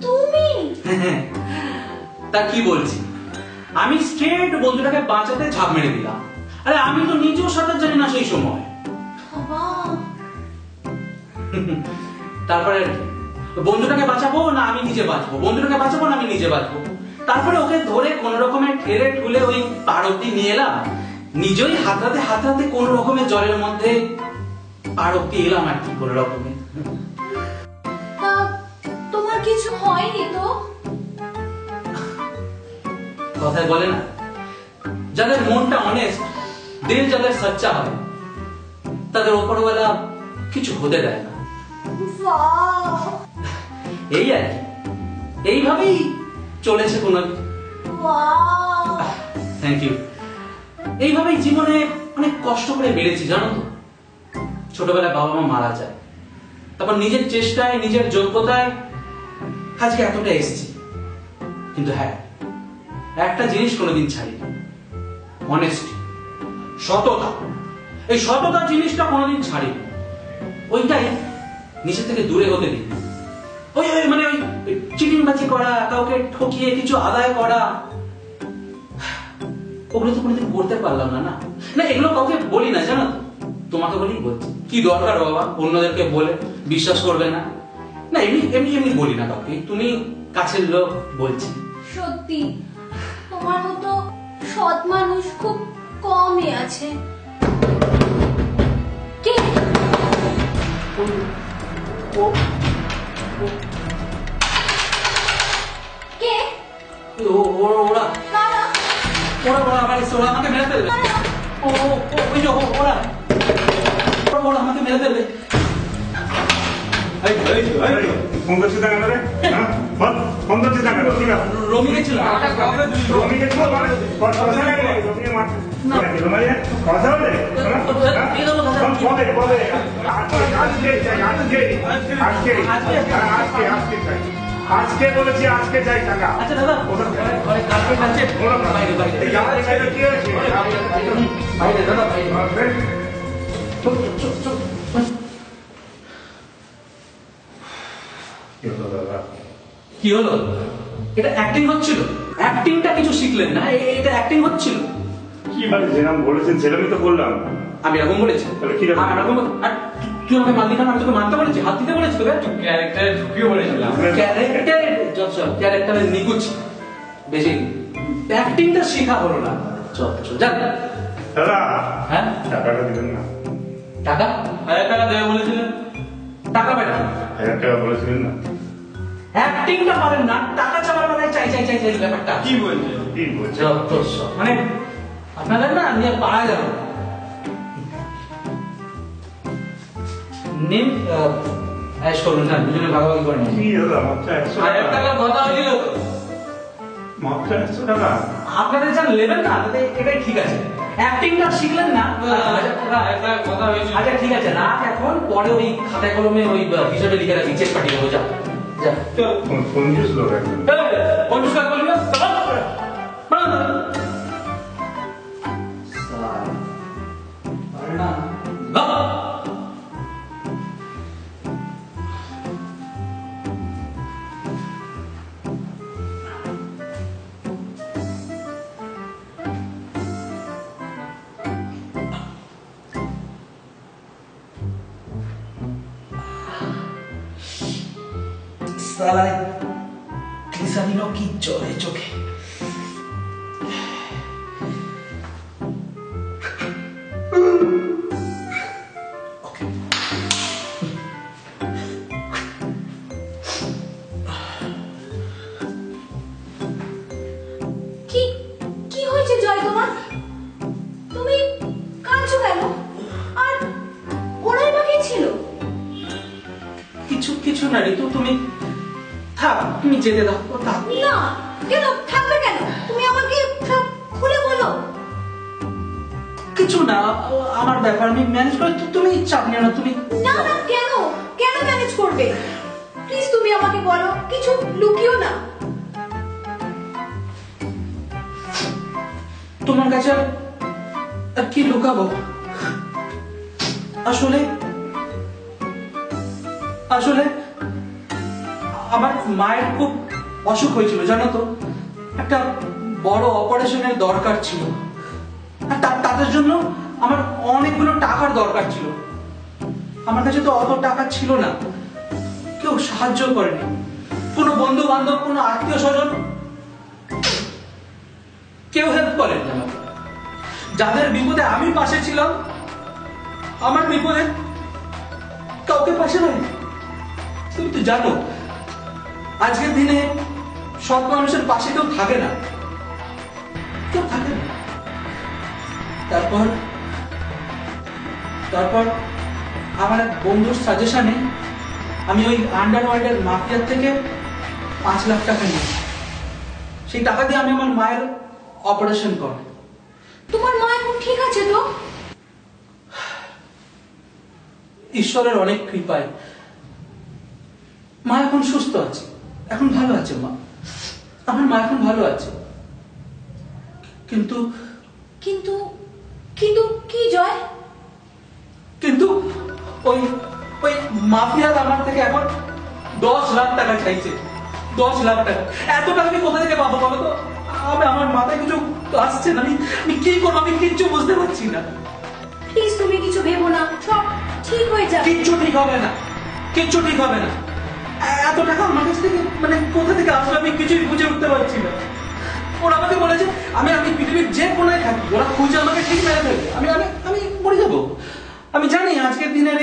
তুমি? তা কি বলছি, আমি স্ট্রেট বন্ধুটাকে বাঁচাতে ঝাঁপ মেরে দিলাম। আরে আমি তো নিজেও সাঁতার জানি না সেই সময়। তারপরে বন্ধুটাকে বাঁচাবো না আমি নিজে বাঁচবো, বন্ধুটাকে বাঁচাবো না আমি নিজে বাঁচবো। তারপরে ওকে ধরে কোন রকমের ঠেলে ঠুলে ওই পার অব্দি নিয়ে এলাম। নিজেই হাতড়াতে হাতড়াতে কোন রকমের জলের মধ্যে পার অব্দি এলাম আর কি, কোন রকমে। তোমার কিছু হয়নি তো? কথায় বলে না, যাদের মনটা অনেস্ট, দিল যাদের সচ্চা হয়, তাদের ওপরওয়ালা কিছু হতে দেয় না। এই আর কি, এইভাবেই চলেছে কোন। Thank you. এইভাবেই জীবনে অনেক কষ্ট করে বেড়েছি জানো তো। ছোটবেলায় বাবা মা মারা যায়, তারপর নিজের চেষ্টায় নিজের যোগ্যতায় আজকে এতটা এসেছি। কিন্তু হ্যাঁ, একটা জিনিস কোনোদিন ছাড়ি, অনেস্টি, সততা। এই সততা জিনিসটা কোনোদিন ছাড়ি, ওইটাই নিজের থেকে দূরে হতে দিই। ওই মানে ওই চিটিংবাজি করা, কাউকে ঠকিয়ে কিছু আদায় করা, ওগুলো তো কোনোদিন করতে পারলাম না। না না, এগুলো কাউকে বলি না জানো, তোমাকে বলি বলছি। কি দরকার বাবা অন্যদেরকে বলে, বিশ্বাস করবে না। না এমনি এমনি এমনি বলি না কাউকে, তুমি কাছের লোক বলছি। সত্যি তোমার মতো সৎ মানুষ খুব কমই আছে। কে? কে? ওরা আমাকে মেরে ফেলবে। ওরা আমাকে মেরে ফেলবে। রমি গেছিল আজকে বলেছি, আজকে চাই টাকা। আচ্ছা দাদা, কালকে কাছে বাইরে দাদা, কি হলো? এটা অ্যাক্টিং হচ্ছিল? অ্যাক্টিংটা কিছু শিখলেন না, এটা অ্যাক্টিং হচ্ছিল। কি মানে যেরকম বলেছেন সেরকমই তো বললাম। আমি এরকম বলেছি? তুই আমাকে মার দিতাম, আমি তোকে মারতে বলেছি, হাত দিতে বলেছি তোকে? ক্যারেক্টারে ঢুকিয়ে বলেছিলাম। ক্যারেক্টারে চল চল ক্যারেক্টারের নিকুচি বেশি অ্যাক্টিংটা শেখা হলো না। চল চল যান। দাদা হ্যাঁ টাকাটা দিবেন না? টাকা 1000 টাকা দেবে বলেছিলেন, টাকা পেলাম 1000 টাকা বলেছিলেন না? অ্যাক্টিংটা পারেন না, টাকা চাওয়ার মানে চাই চাই চাই চাই ব্যাপারটা কি বলছেন? কি বলছেন? যত সব মানে আপনাদের না নিয়ে পাড়া গেল। নিম অ্যাশ করুন না, দুজনে ভাগাভাগি করে নিন। কি দাদা মাত্র 100 1000 টাকা? টাকা কথা হয়েছিল তো, মাত্র 100 টাকা? আপনাদের যা লেভেল না তাতে এটাই ঠিক আছে। অ্যাক্টিংটা শিখলেন না, 1000 টাকা একটা কথা হয়েছিল। আচ্ছা ঠিক আছে, রাখ এখন, পরে ওই খাতায় কলমে ওই হিসাবে লিখে রাখি, চেক পাঠিয়ে দেবো। যা যা কনফিউজ লোক একদম। পঞ্চাশ টাকা বলবি না? সালাই গ্লিসারিনও কি জলে চোখে। কি কি হয়েছে জয় তোমার? তুমি কাঁদছো কেন? আর ওরাই বা কে ছিল? কিছু কিছু না ঋতু, তুমি থাক, তুমি যেতে দাও। ও থাক। না, কেন থাকবে কেন? তুমি আমাকে সব খুলে বলো। কিছু না, আমার ব্যাপার আমি ম্যানেজ করি, তুমি চাপ নিও না। তুমি না না, কেন কেন ম্যানেজ করবে? প্লিজ তুমি আমাকে বলো, কিছু লুকিও না। তোমার কাছে আর কি লুকাবো? আসলে আসলে আমার মায়ের খুব অসুখ হয়েছিল জানো তো, একটা বড় অপারেশনের দরকার ছিল, আর তাদের জন্য আমার অনেকগুলো টাকার দরকার ছিল। আমার কাছে তো অত টাকা ছিল না, কেউ সাহায্য করেনি, কোনো বন্ধু বান্ধব, কোনো আত্মীয় স্বজন কেউ হেল্প করেনি আমাকে। যাদের বিপদে আমি পাশে ছিলাম, আমার বিপদে কাউকে পাশে নয়। তুমি তো জানো আজকের দিনে সব মানুষের পাশে কেউ থাকে না, কেউ থাকে না। তারপর তারপর আমার এক বন্ধুর সাজেশনে আমি ওই আন্ডারওয়ার্ল্ডের মাফিয়ার থেকে 5 লাখ টাকা নিই। সেই টাকা দিয়ে আমি আমার মায়ের অপারেশন করি। তোমার মা এখন ঠিক আছে তো? ঈশ্বরের অনেক কৃপায় মা এখন সুস্থ আছে, এখন ভালো আছে। মা, আমার মা এখন ভালো আছে। কিন্তু কিন্তু কিন্তু কি জয়? কিন্তু ওই ওই মাফিয়ার আমার থেকে এখন 10 লাখ টাকা চাইছে। 10 লাখ টাকা। এত টাকা আমি কোথা থেকে পাবো বলো তো? আমার মাথায় কিছু আসছে না, আমি কি করবো, আমি কিচ্ছু বুঝতে পারছি না। প্লিজ তুমি কিছু ভেবো না, সব ঠিক হয়ে যাবে। কিচ্ছু ঠিক হবে না, কিচ্ছু ঠিক হবে না। এত টাকা আমার কাছ থেকে মানে কোথা থেকে আসবে আমি কিছুই বুঝে উঠতে পারছি না। ওরা আমাকে বলেছে আমি পৃথিবীর যে কোনায় থাকি ওরা খুঁজে আমাকে ঠিক মেরে ফেলবে, আমি আমি আমি মরে যাবো। আমি জানি আজকের দিনের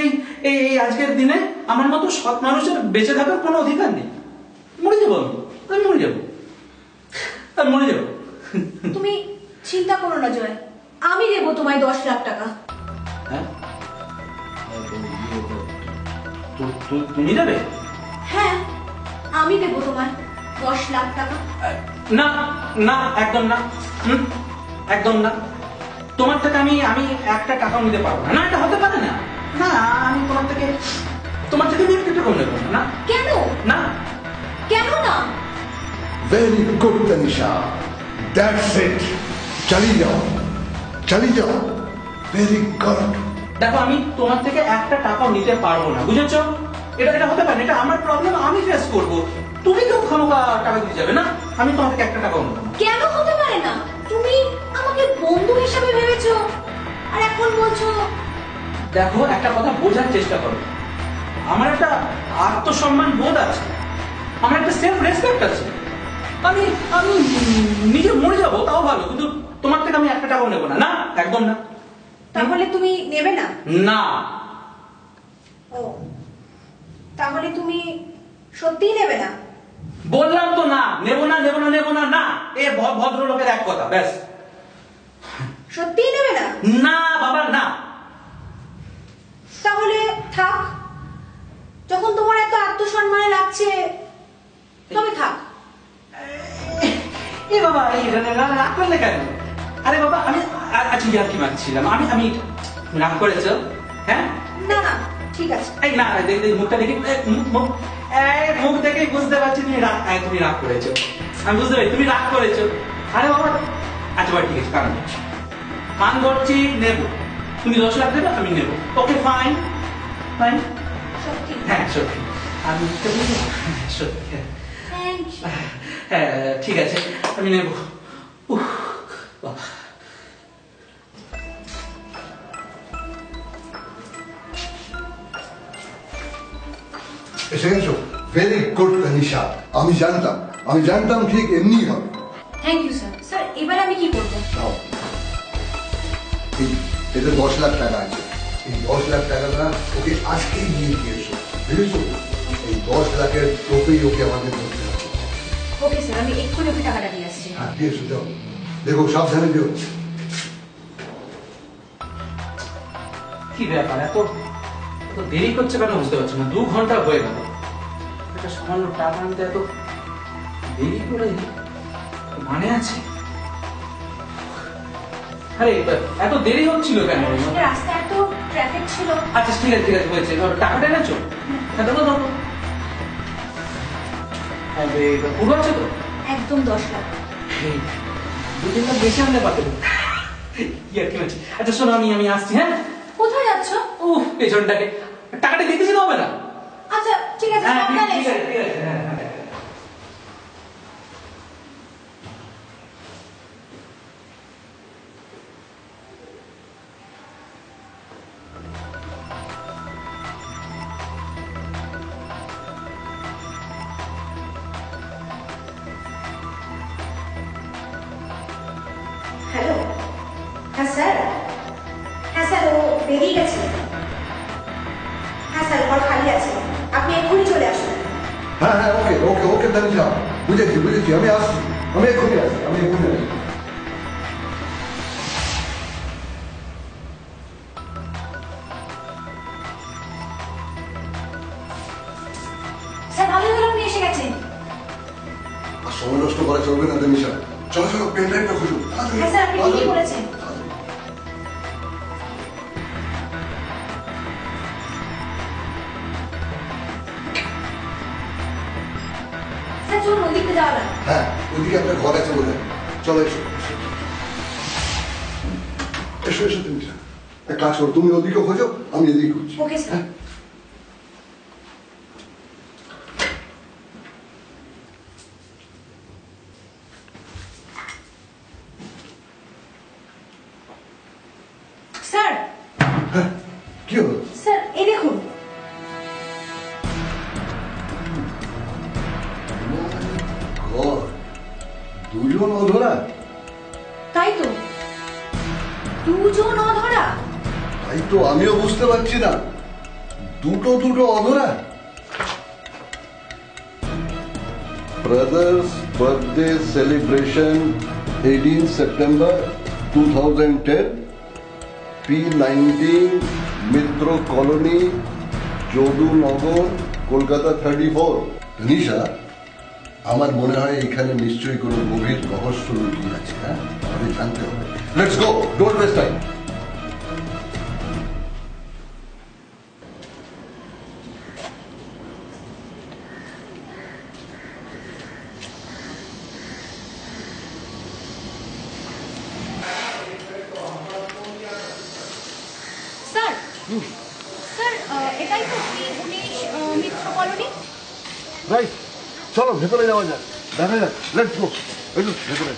এই আজকের দিনে আমার মতো সৎ মানুষের বেঁচে থাকার কোনো অধিকার নেই। মরে যাবো, আমি মরে যাবো, আমি মরে যাবো। তুমি চিন্তা করো না জয়, আমি দেবো তোমায় 10 লাখ টাকা। হ্যাঁ, তুমি দেবে? হ্যাঁ, আমি দেবো তোমায় 10 লাখ টাকা। না না, একদম না, একদম না। তোমার থেকে আমি একটা টাকাও নিতে পারবো না। না, এটা হতে পারে না। না, আমি তোমার থেকে আমি একটা টাকাও নেবো না। কেন? না, কেন না? Very good Tanisha, that's it. चली जाओ। Very good. দেখো আমি তোমার থেকে একটা টাকাও নিতে পারবো না, বুঝেছো? এটা হতে পারে না, এটা আমার প্রবলেম, আমি ফেস করবো। তুমি কেউ খামোখা টাকা দিতে যাবে না, আমি তোমার থেকে একটা টাকাও নেবো না। কেন হতে পারে না? তুমি আমাকে বন্ধু হিসেবে ভেবেছো, আর এখন বলছো। দেখো, একটা কথা বোঝার চেষ্টা করো। আমার একটা আত্মসম্মান বোধ আছে, আমার একটা সেলফ রেসপেক্ট আছে। আমি আমি নিজে মরে যাবো তাও ভালো, কিন্তু তোমার থেকে আমি একটা টাকাও নেবো না, না একদম না। তাহলে তুমি নেবে না? না। ও, তাহলে তুমি সত্যিই নেবে না? বললাম তো না, নেবো না নেবো না নেবো না, না এ ভদ্রলোকের এক কথা, ব্যাস। সত্যিই নেবে না? না বাবা না। তাহলে থাক, যখন তোমার এত আত্মসম্মানে লাগছে তবে থাক। এ বাবা এই রাগ করলে কেন? আরে বাবা আমি আচ্ছা ইয়ার কি মারছিলাম, আমি আমি রাগ করেছো? হ্যাঁ না না ঠিক আছে। এই না মুখটা দেখে মুখ দেখেই বুঝতে পারছি তুমি রাগ করেছো। আমি বুঝতে পারি তুমি রাগ করেছো। আরে বাবা আচ্ছা ভাই ঠিক আছে, কান ধরছি, নেবো। তুমি 10 লাখ দেবে, আমি নেবো। Okay fine fine. সত্যি? হ্যাঁ সত্যি। আমি সত্যি থ্যাংক ইউ। হ্যাঁ ঠিক আছে আমি নেবো। বাবা এসে গেছো? ভেরি গুড তানিশা, আমি জানতাম ঠিক এমনি হবে। Thank you sir. স্যার এবার আমি কি করবো? নাও, এতে 10 লাখ টাকা আছে। এই 10 লাখ টাকাটা ওকে আজকেই দিয়ে দিয়েছো, বুঝেছো? এই 10 লাখের টোপেই ওকে আমাদের ধরতে হবে। ওকে স্যার, আমি এক্ষুনি ওকে টাকাটা দিয়ে আসছি। হ্যাঁ দিয়েছো, যাও। দেখো সাবধানে দিও। কি ব্যাপার, এত দেরি করছে কেন বুঝতে পারছি না। 2 ঘন্টা হয়ে গেল, এটা সামান্য টাকা আনতে এত দেরি করে মানে আছে? আরে এত দেরি হচ্ছিল কেন? রাস্তায় এত ট্রাফিক ছিল। আচ্ছা ঠিক আছে হয়েছে, টাকাটা এনেছো? পুরো আছে তো? একদম 10 লাখ। 2-3 লাখ বেশি আনতে পারতে। কি আর কি বলছি। আচ্ছা শোনো আমি আসছি। হ্যাঁ কোথায় যাচ্ছ? পেছনটাকে টাকাটা দিতে যেতে হবে না? আচ্ছা ঠিক আছে, সাবধানে এসো। ঠিক আছে হ্যাঁ। হ্যালো, হ্যাঁ স্যার, ও বেরিয়ে গেছে। হ্যাঁ স্যার, ঘর খালি আছে, আপনি এক্ষুনি চলে আসুন। হ্যাঁ ওকে তানিশা, বুঝেছি আমি আসছি, আমি এক্ষুনি আসছি। স্যার ভালো হলো আপনি এসে গেছেন। আর সময় নষ্ট করা চলবে না তানিশা, চলো পেন ড্রাইভটা খুঁজো। হ্যাঁ স্যার, আপনি ঠিকই বলেছেন। স্যার চলুন, ওদিকে যাওয়া যাক। হ্যাঁ ওইদিকে একটা ঘর আছে বলে, চলো এসো তানিশা। এক কাজ করো, তুমি ওদিকে খোঁজো, আমি এদিকে খুঁজছি। Okay sir. স্যার। হ্যাঁ কি হলো? স্যার এই দেখুন। ঘর, 2জন অধরা। তাই তো, 2জন অধরা। তাই তো আমিও বুঝতে পারছি না, দুটো অধরা। Brothers birthday celebration 18 September 2010, P19 মিত্র কলোনি, যদুনগর, কলকাতা 34। তানিশা, আমার মনে হয় এখানে নিশ্চয়ই কোনো গভীর রহস্য লুকিয়ে আছে। হ্যাঁ আমাদের জানতে হবে। Let's go, don't waste time. Sir এটাই তো P19 মিত্র কলোনি। রাইট, চলো ভেতরে যাওয়া যাক, দেখা যাক। লেটস গো, ভেতরে।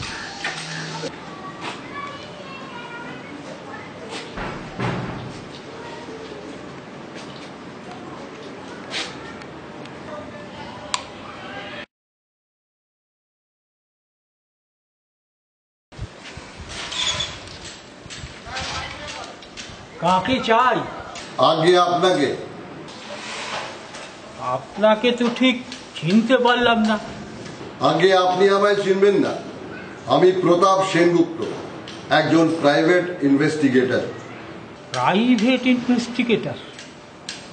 কাকে চাই? আগে আপনাকে। আপনাকে তো ঠিক চিনতে পারলাম না। আগে আপনি আমায় চিনবেন না। আমি প্রতাপ সেনগুপ্ত, একজন প্রাইভেট ইনভেস্টিগেটর। Private investigator?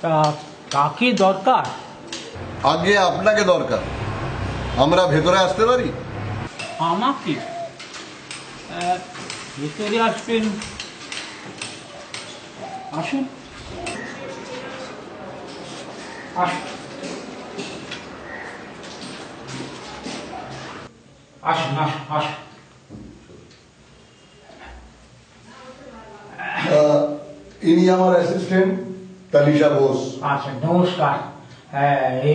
তা কাকে দরকার? আগে আপনাকে দরকার। আমরা ভেতরে আসতে পারি? আমাকে? ভেতরে আসবেন, আসুন আসুন আসুন আসুন আসুন। ইনি আমার অ্যাসিস্ট্যান্ট তালিশা বোস। আচ্ছা, নমস্কার।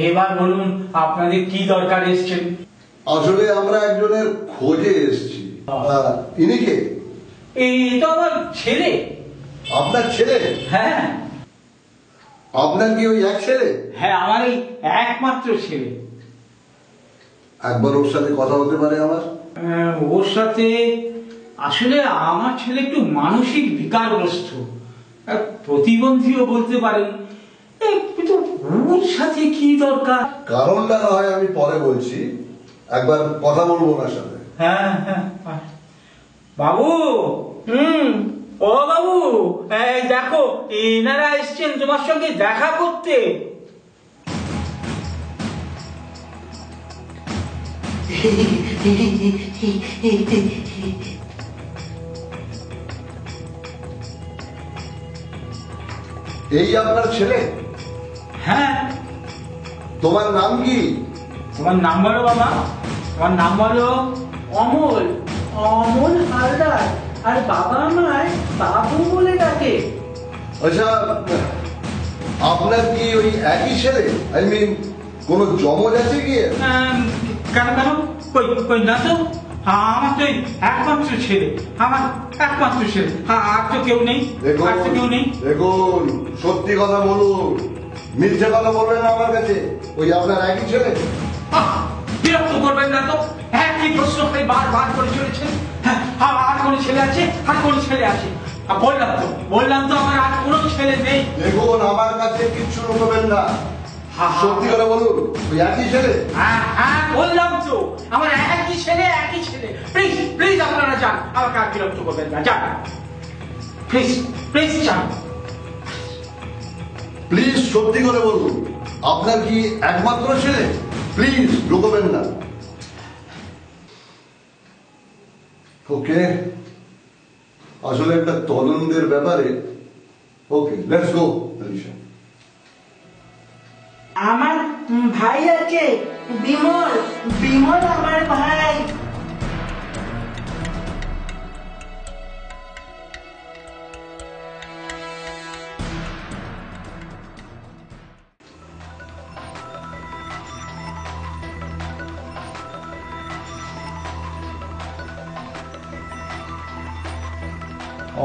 এবার বলুন আপনাদের কি দরকার এসছেন? আসলে আমরা একজনের খোঁজে এসেছি। ইনি কে? এই তো আমার ছেলে। আপনার ছেলে? হ্যাঁ। আপনার কি ওই এক ছেলে? হ্যাঁ, আমার এই একমাত্র ছেলে। একবার ওর সাথে কথা হতে পারে আমার? ওর সাথে আসলে আমার ছেলে একটু মানসিক বিকারগ্রস্ত, প্রতিবন্ধীও বলতে পারেন। কিন্তু ওর সাথে কি দরকার? কারণটা না হয় আমি পরে বলছি, একবার কথা বলবো ওনার সাথে। হ্যাঁ হ্যাঁ। বাবু, ও বাবু, এই দেখো এনারা এসছেন তোমার সঙ্গে দেখা করতে। এই আপনার ছেলে? হ্যাঁ। তোমার নাম কি? তোমার নাম বলো বাবা। তোমার নাম বলো অমল। অমল হালদার। আর বাবা আমায় বাবু বলে ডাকে। আচ্ছা, আপনার কি ওই একই ছেলে? আই মিন কোনো জমজ আছে কি? কেন কেন? কই কই না তো। আমার তো একমাত্র ছেলে, আমার একমাত্র ছেলে। আর তো কেউ নেই, আর তো কেউ নেই। দেখুন, সত্যি কথা বলুন, মিথ্যে কথা বলবেন না আমার কাছে। ওই আপনার একই ছেলে? বিরক্ত করবেন না তো। একই প্রশ্ন খালি বারবার করে চলেছেন। আর কোনো ছেলে আছে? আর কোনো ছেলে আছে? বললাম তো আমার আর কোনো ছেলে নেই। দেখুন, আমার কাছে কিচ্ছু লুকোবেন না, সত্যি করে বলুন, ওই একই ছেলে? হ্যাঁ, বললাম তো আমার একই ছেলে, একই ছেলে। প্লিজ প্লিজ আপনারা যান, আমাকে আর বিরক্ত করবেন না। যান প্লিজ, প্লিজ যান। প্লিজ সত্যি করে বলুন, আপনার কি একমাত্র ছেলে? প্লিজ লুকোবেন না। ওকে, আসলে একটা তদন্তের ব্যাপারে। ওকে, লেটস গো তালিশা। আমার ভাই আছে, বিমল। বিমল আমার ভাই।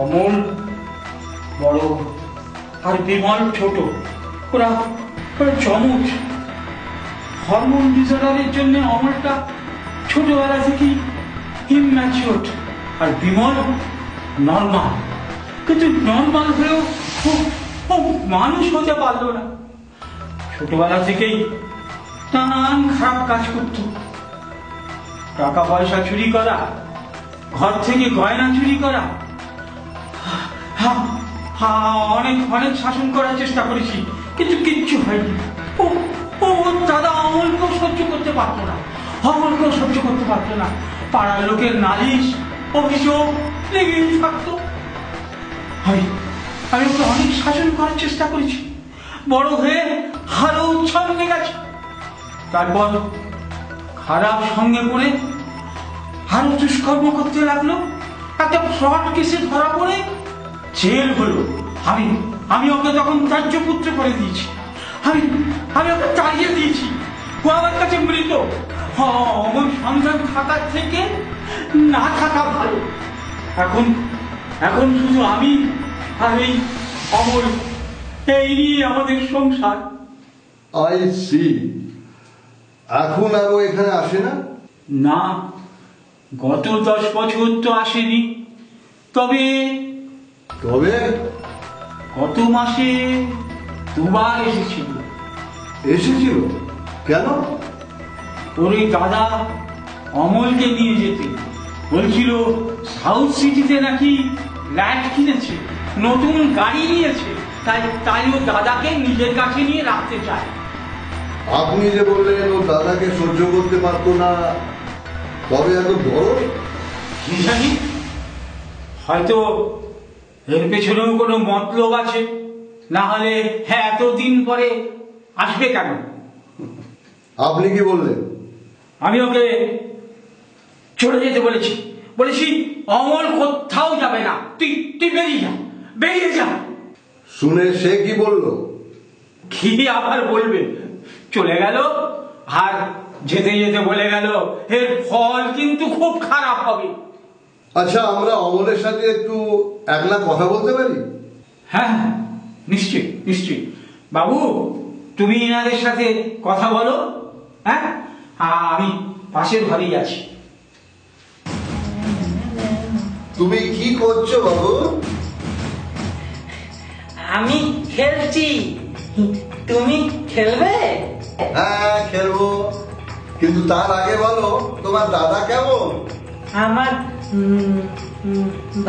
অমল বড় আর বিমল ছোট। ওরা চমক। হরমোন ডিসঅর্ডারের জন্য অমলটা ছোটবেলা থেকেই ইম্যাচিওর, আর বিমল নর্মাল। কিন্তু নর্মাল হয়েও মানুষ হতে পারলো না। ছোটবেলা থেকেই নানান খারাপ কাজ করত। টাকা পয়সা চুরি করা, ঘর থেকে গয়না চুরি করা। অনেক অনেক শাসন করার চেষ্টা করেছি, কিন্তু কিচ্ছু হয়নি। ও দাদা অমলকেও সহ্য করতে পারতো না, অমলকেও সহ্য করতে পারতো না। পাড়ার লোকের নালিশ, অভিযোগ লেগেই থাকতো। আমি ওকে অনেক শাসন করার চেষ্টা করেছি। বড় হয়ে আরো উচ্ছন্নে গেছে। তারপর খারাপ সঙ্গে পড়ে আরো দুষ্কর্ম করতে লাগলো। একটা ফ্রড কেসে ধরা পড়ে জেল হলো। আমি ওকে তখন ত্যায্যপুত্র করে দিয়েছি। আমি ওকে তাড়িয়ে দিয়েছি। ও আমার কাছে মৃত। অমন সন্ধান থাকার থেকে না থাকা ভালো। এখন শুধু আমি আর এই অমল, এই নিয়ে আমাদের সংসার। I see. এখন আর ও এখানে আসে না? না, গত 10 বছর তো আসেনি। তবে গত মাসে দুবার এসেছিল। এসেছিল কেন? ওর এই দাদা অমলকে নিয়ে যেতে বলছিল। সাউথ সিটিতে নাকি ল্যান্ড কিনেছে, নতুন গাড়ি নিয়েছে, তাই ও দাদাকে নিজের কাছে নিয়ে রাখতে চায়। আপনি যে বললেন ও দাদাকে সহ্য করতে পারতো না, তবে এত বড়? কি জানি, হয়তো এর পেছনেও কোনো মতলব আছে, না হলে হ্যাঁ এতদিন পরে আসবে কেন? আপনি কি বললেন? আমি ওকে চলে যেতে বলেছি অমল কোথাও যাবে না, তুই বেরিয়ে যা। শুনে সে কি বললো? কি আবার বলবে, চলে গেল আর যেতে যেতে বলে গেল এর ফল কিন্তু খুব খারাপ হবে। আচ্ছা, আমরা অমলের সাথে একটু একলা কথা বলতে পারি? হ্যাঁ, নিশ্চয়ই। বাবু, তুমি এনাদের সাথে কথা বলো। হ্যাঁ, আমি পাশের ঘরেই আছি। তুমি কি করছো বাবু? আমি খেলছি, তুমি খেলবে? হ্যাঁ, খেলবো, কিন্তু তার আগে বলো তোমার দাদা কেমন? আমার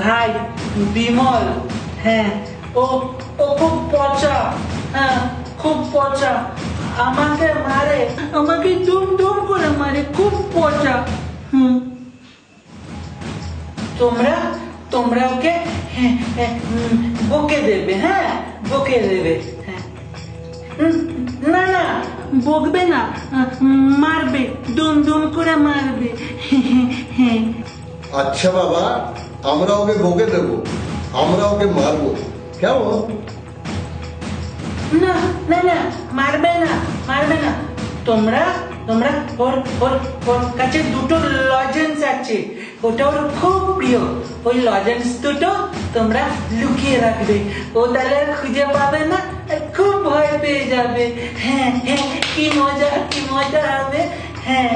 ভাই বিমল, হ্যাঁ ও খুব পচা, হ্যাঁ খুব পচা, আমাকে মারে, আমাকে দুম করে মারে, খুব পচা। তোমরা ওকে বকে দেবে, হ্যাঁ বকে দেবে। না বকবে না, মারবে, দুম করে মারবে। আচ্ছা বাবা, আমরা ওকে বকে দেবো, আমরা ওকে মারবো, কেমন? না মারবে না। তোমরা ওর কাছে দুটো লজেন্স আছে, ওটা ওর খুব প্রিয়। ওই লজেন্স দুটো তোমরা লুকিয়ে রাখবে, ও তাহলে আর খুঁজে পাবে না, খুব ভয় পেয়ে যাবে। হ্যাঁ, কি মজা হবে। হ্যাঁ।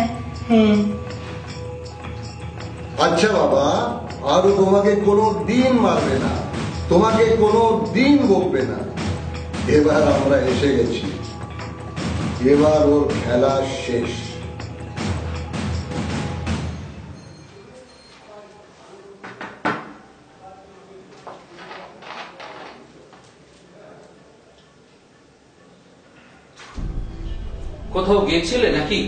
আচ্ছা বাবা, আর তোমাকে কোনো দিন মারবে না, তোমাকে কোনো দিন বকবে না। এবার আমরা এসে গেছি, এবার ওর খেলা শেষ। কোথাও গিয়েছিলে নাকি?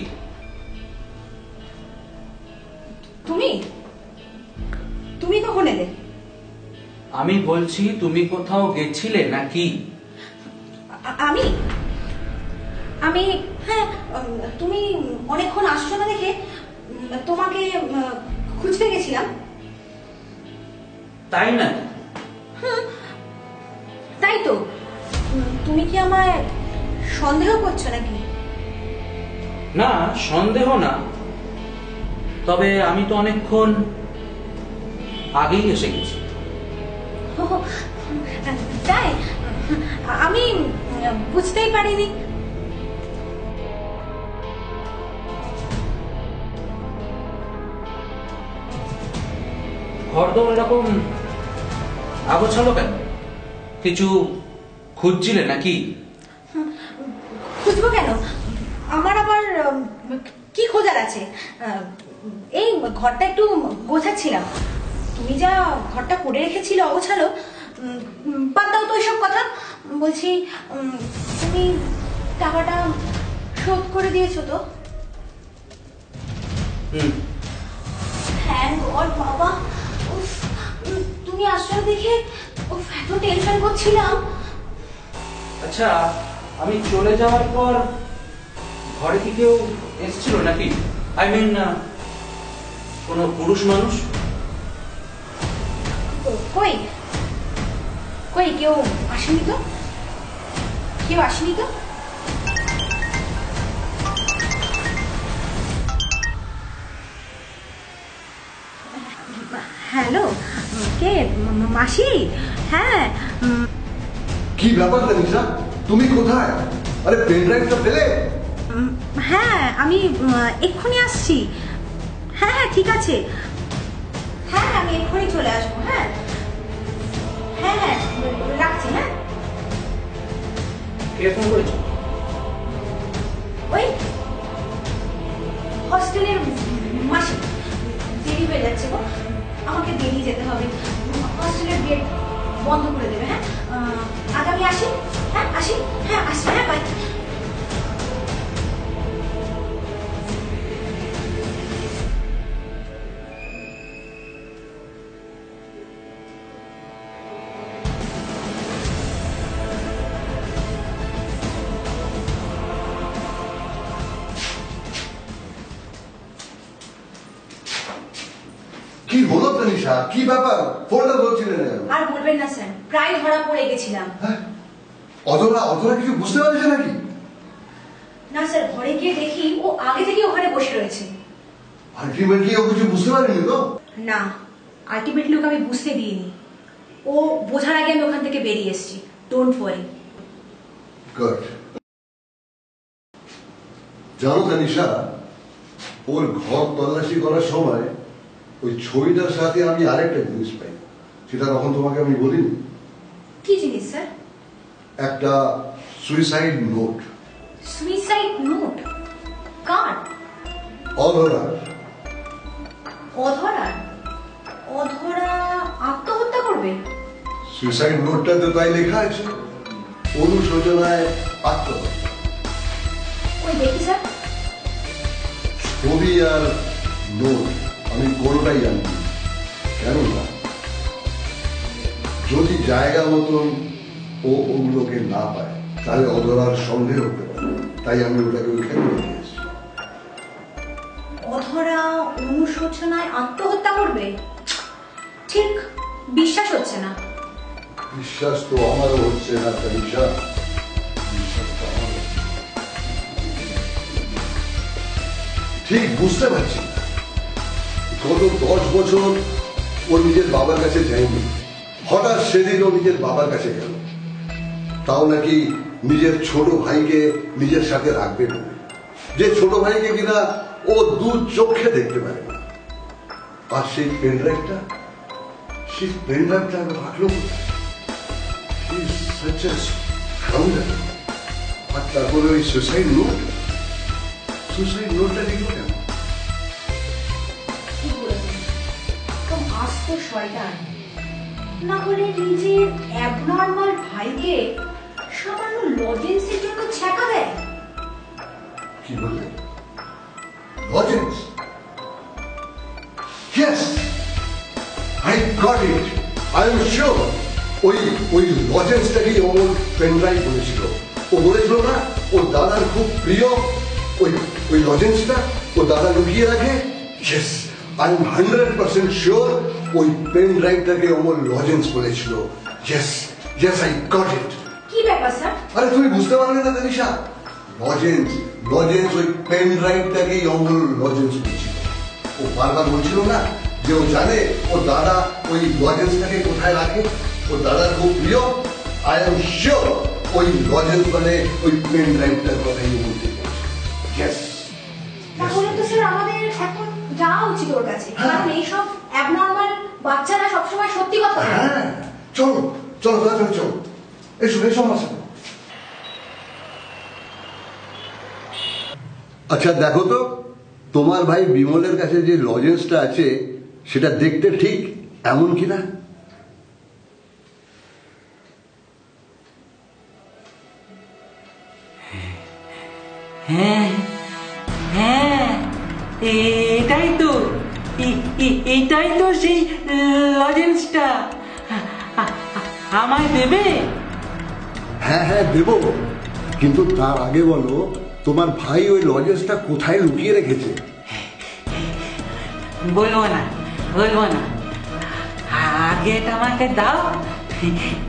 তুমি কখন এলে? আমি বলছি তুমি কোথাও গেছিলে নাকি? আমি হ্যাঁ, তুমি অনেকক্ষণ আসছো না দেখে তোমাকে খুঁজতে গেছিলাম। তাই না? তাই তো। তুমি কি আমায় সন্দেহ করছো নাকি? না, সন্দেহ না, তবে আমি তো অনেকক্ষণ আগেই এসে গেছি। তাই? আমি বুঝতেই পারিনি। ঘরদোর এরকম আগোছালো কেন? কিছু খুঁজছিলে নাকি? খুঁজবো কেন? আমার আবার কি খোঁজার আছে? এই ঘরটা একটু গোছাচ্ছিলাম। তুমি যা ঘরটা করে রেখেছিলে অগোছালো, বাদ দাও তো ওইসব কথা। বলছি, তুমি টাকাটা শোধ করে দিয়েছো তো? থ্যাংক গড বাবা। তুমি আসলে দেখে এত টেনশন করছিলাম। আচ্ছা, আমি চলে যাওয়ার পর ঘরে কি কেউ এসেছিল নাকি? আই মিন, কোনো পুরুষ মানুষ? কই কেউ আসেনি তো। হ্যালো, কে? মাসি? হ্যাঁ। কি ব্যাপার নিশা, তুমি কোথায়? আরে পেন ড্রাইভটা পেলে? হ্যাঁ, আমি এক্ষুনি আসছি। হ্যাঁ, ঠিক আছে। হ্যাঁ, আমি এক্ষুনি চলে আসবো। হ্যাঁ, রাখছি। হ্যাঁ। কে ফোন করেছো? ওই হস্টেলের মাসি। দেরি হয়ে যাচ্ছে গো, আমাকে বেরিয়ে যেতে হবে। হস্টেলের গেট বন্ধ করে দেবে। হ্যাঁ আজ আমি আসি। হ্যাঁ আসি। হ্যাঁ আসি। হ্যাঁ বাই। কি হলো তানিশা, কি ব্যাপার? ফোনটা ধরছিলেন না? আর বলবেন না স্যার, প্রায় ধরা পড়ে গেছিলাম। অধরা কিছু বুঝতে পারছে নাকি? না স্যার, ঘরে গিয়ে দেখি ও আগে থেকে ওখানে বসে রয়েছে। আলটিমেটলি ও কিছু বুঝতে পারেনি তো? না, আলটিমেটলি ওকে আমি বুঝতে দিইনি। ও বোঝার আগে আমি ওখান থেকে বেরিয়ে এসেছি। Don't worry. গুড। জানো তানিশা, ওর ঘর তল্লাশি করার সময় ওই ছবিটার সাথে আমি আরেকটা জিনিস পাই, সেটা তখন তোমাকে আমি বলিনি। কি জিনিস স্যার? একটা সুইসাইড নোট। Suicide note? কার? অধরার। অধরার? অধরা আত্মহত্যা করবে? সুইসাইড নোটটাতে তাই লেখা আছে, অনুশোচনায় আত্মহত্যা। ওই দেখি স্যার। ছবি আর নোট আমি কোনোটাই জানি না। কেন না, যদি জায়গা মতন ও ওগুলোকে না পায় তাহলে অধরার সন্দেহ হতে পারে, তাই আমি ওটাকে ওইখানে রেখে এসেছি। অধরা অনুশোচনায় আত্মহত্যা করবে? ঠিক বিশ্বাস হচ্ছে না। বিশ্বাস তো আমারও হচ্ছে না তানিশা, বিশ্বাস তো আমারও। ঠিক বুঝতে পারছি না, গত 10 বছর ও নিজের বাবার কাছে যায়নি, হঠাৎ সেদিন ও নিজের বাবার কাছে গেল, তাও নাকি নিজের ছোট ভাইকে নিজের সাথে রাখবে বলে, যে ছোট ভাইকে কিনা ও দু চোখে দেখতে পারে না। আর সেই পেনড্রাইভটা রাখলো আর তারপরে ওই সুসাইড নোটটা লিখলো কেন? ঠিক বলেছেন, একদম আস্ত শয়তান। না হলে নিজের অ্যাবনর্মাল ভাইকে সামান্য লজেন্সের জন্য ছ্যাঁকা দেয়। কি বললে? Lozenges? Yes, I got it. I am sure. ওই লজেন্সটাকেই অমল পেনড্রাইভ বলেছিল। ও বলেছিল না ওর দাদার খুব প্রিয় ওই লজেন্সটা ও দাদা লুকিয়ে রাখে। Yes, I am 100% sure ওই পেনড্রাইভটাকে অমল লজেন্স বলেছিল। Yes, I got it. কি ব্যাপার স্যার? আরে তুমি বুঝতে পারলে না তানিশা? লজেন্স ওই পেনড্রাইভটাকেই অমল লজেন্স বলছিল। ও বারবার বলছিল না যে ও জানে ও দাদা ওই লজেন্সটাকে কোথায় রাখে, ও দাদার খুব প্রিয়। আই এম শিওর ওই লজেন্স মানে ওই পেন ড্রাইভটার কথাই বলতে চাইছে। তাহলে তো স্যার আমাদের এখন যাওয়া উচিত ওর কাছে, কারণ এইসব অ্যাবনর্মাল বাচ্চারা সবসময় সত্যি কথা বলে। হ্যাঁ, চলো তাড়াতাড়ি চলো, এসো আমার সাথে। আচ্ছা দেখো তো, তোমার ভাই বিমলের কাছে যে লজেন্সটা আছে সেটা দেখতে ঠিক এমন কিনা? হ্যাঁ হ্যাঁ, এটাই তো সেই লজেন্সটা। আমায় দেবে? হ্যাঁ দেবো, কিন্তু তার আগে বলো তোমার ভাই ওই লজেন্সটা কোথায় লুকিয়ে রেখেছে? বলবো না, আগে এটা আমাকে দাও,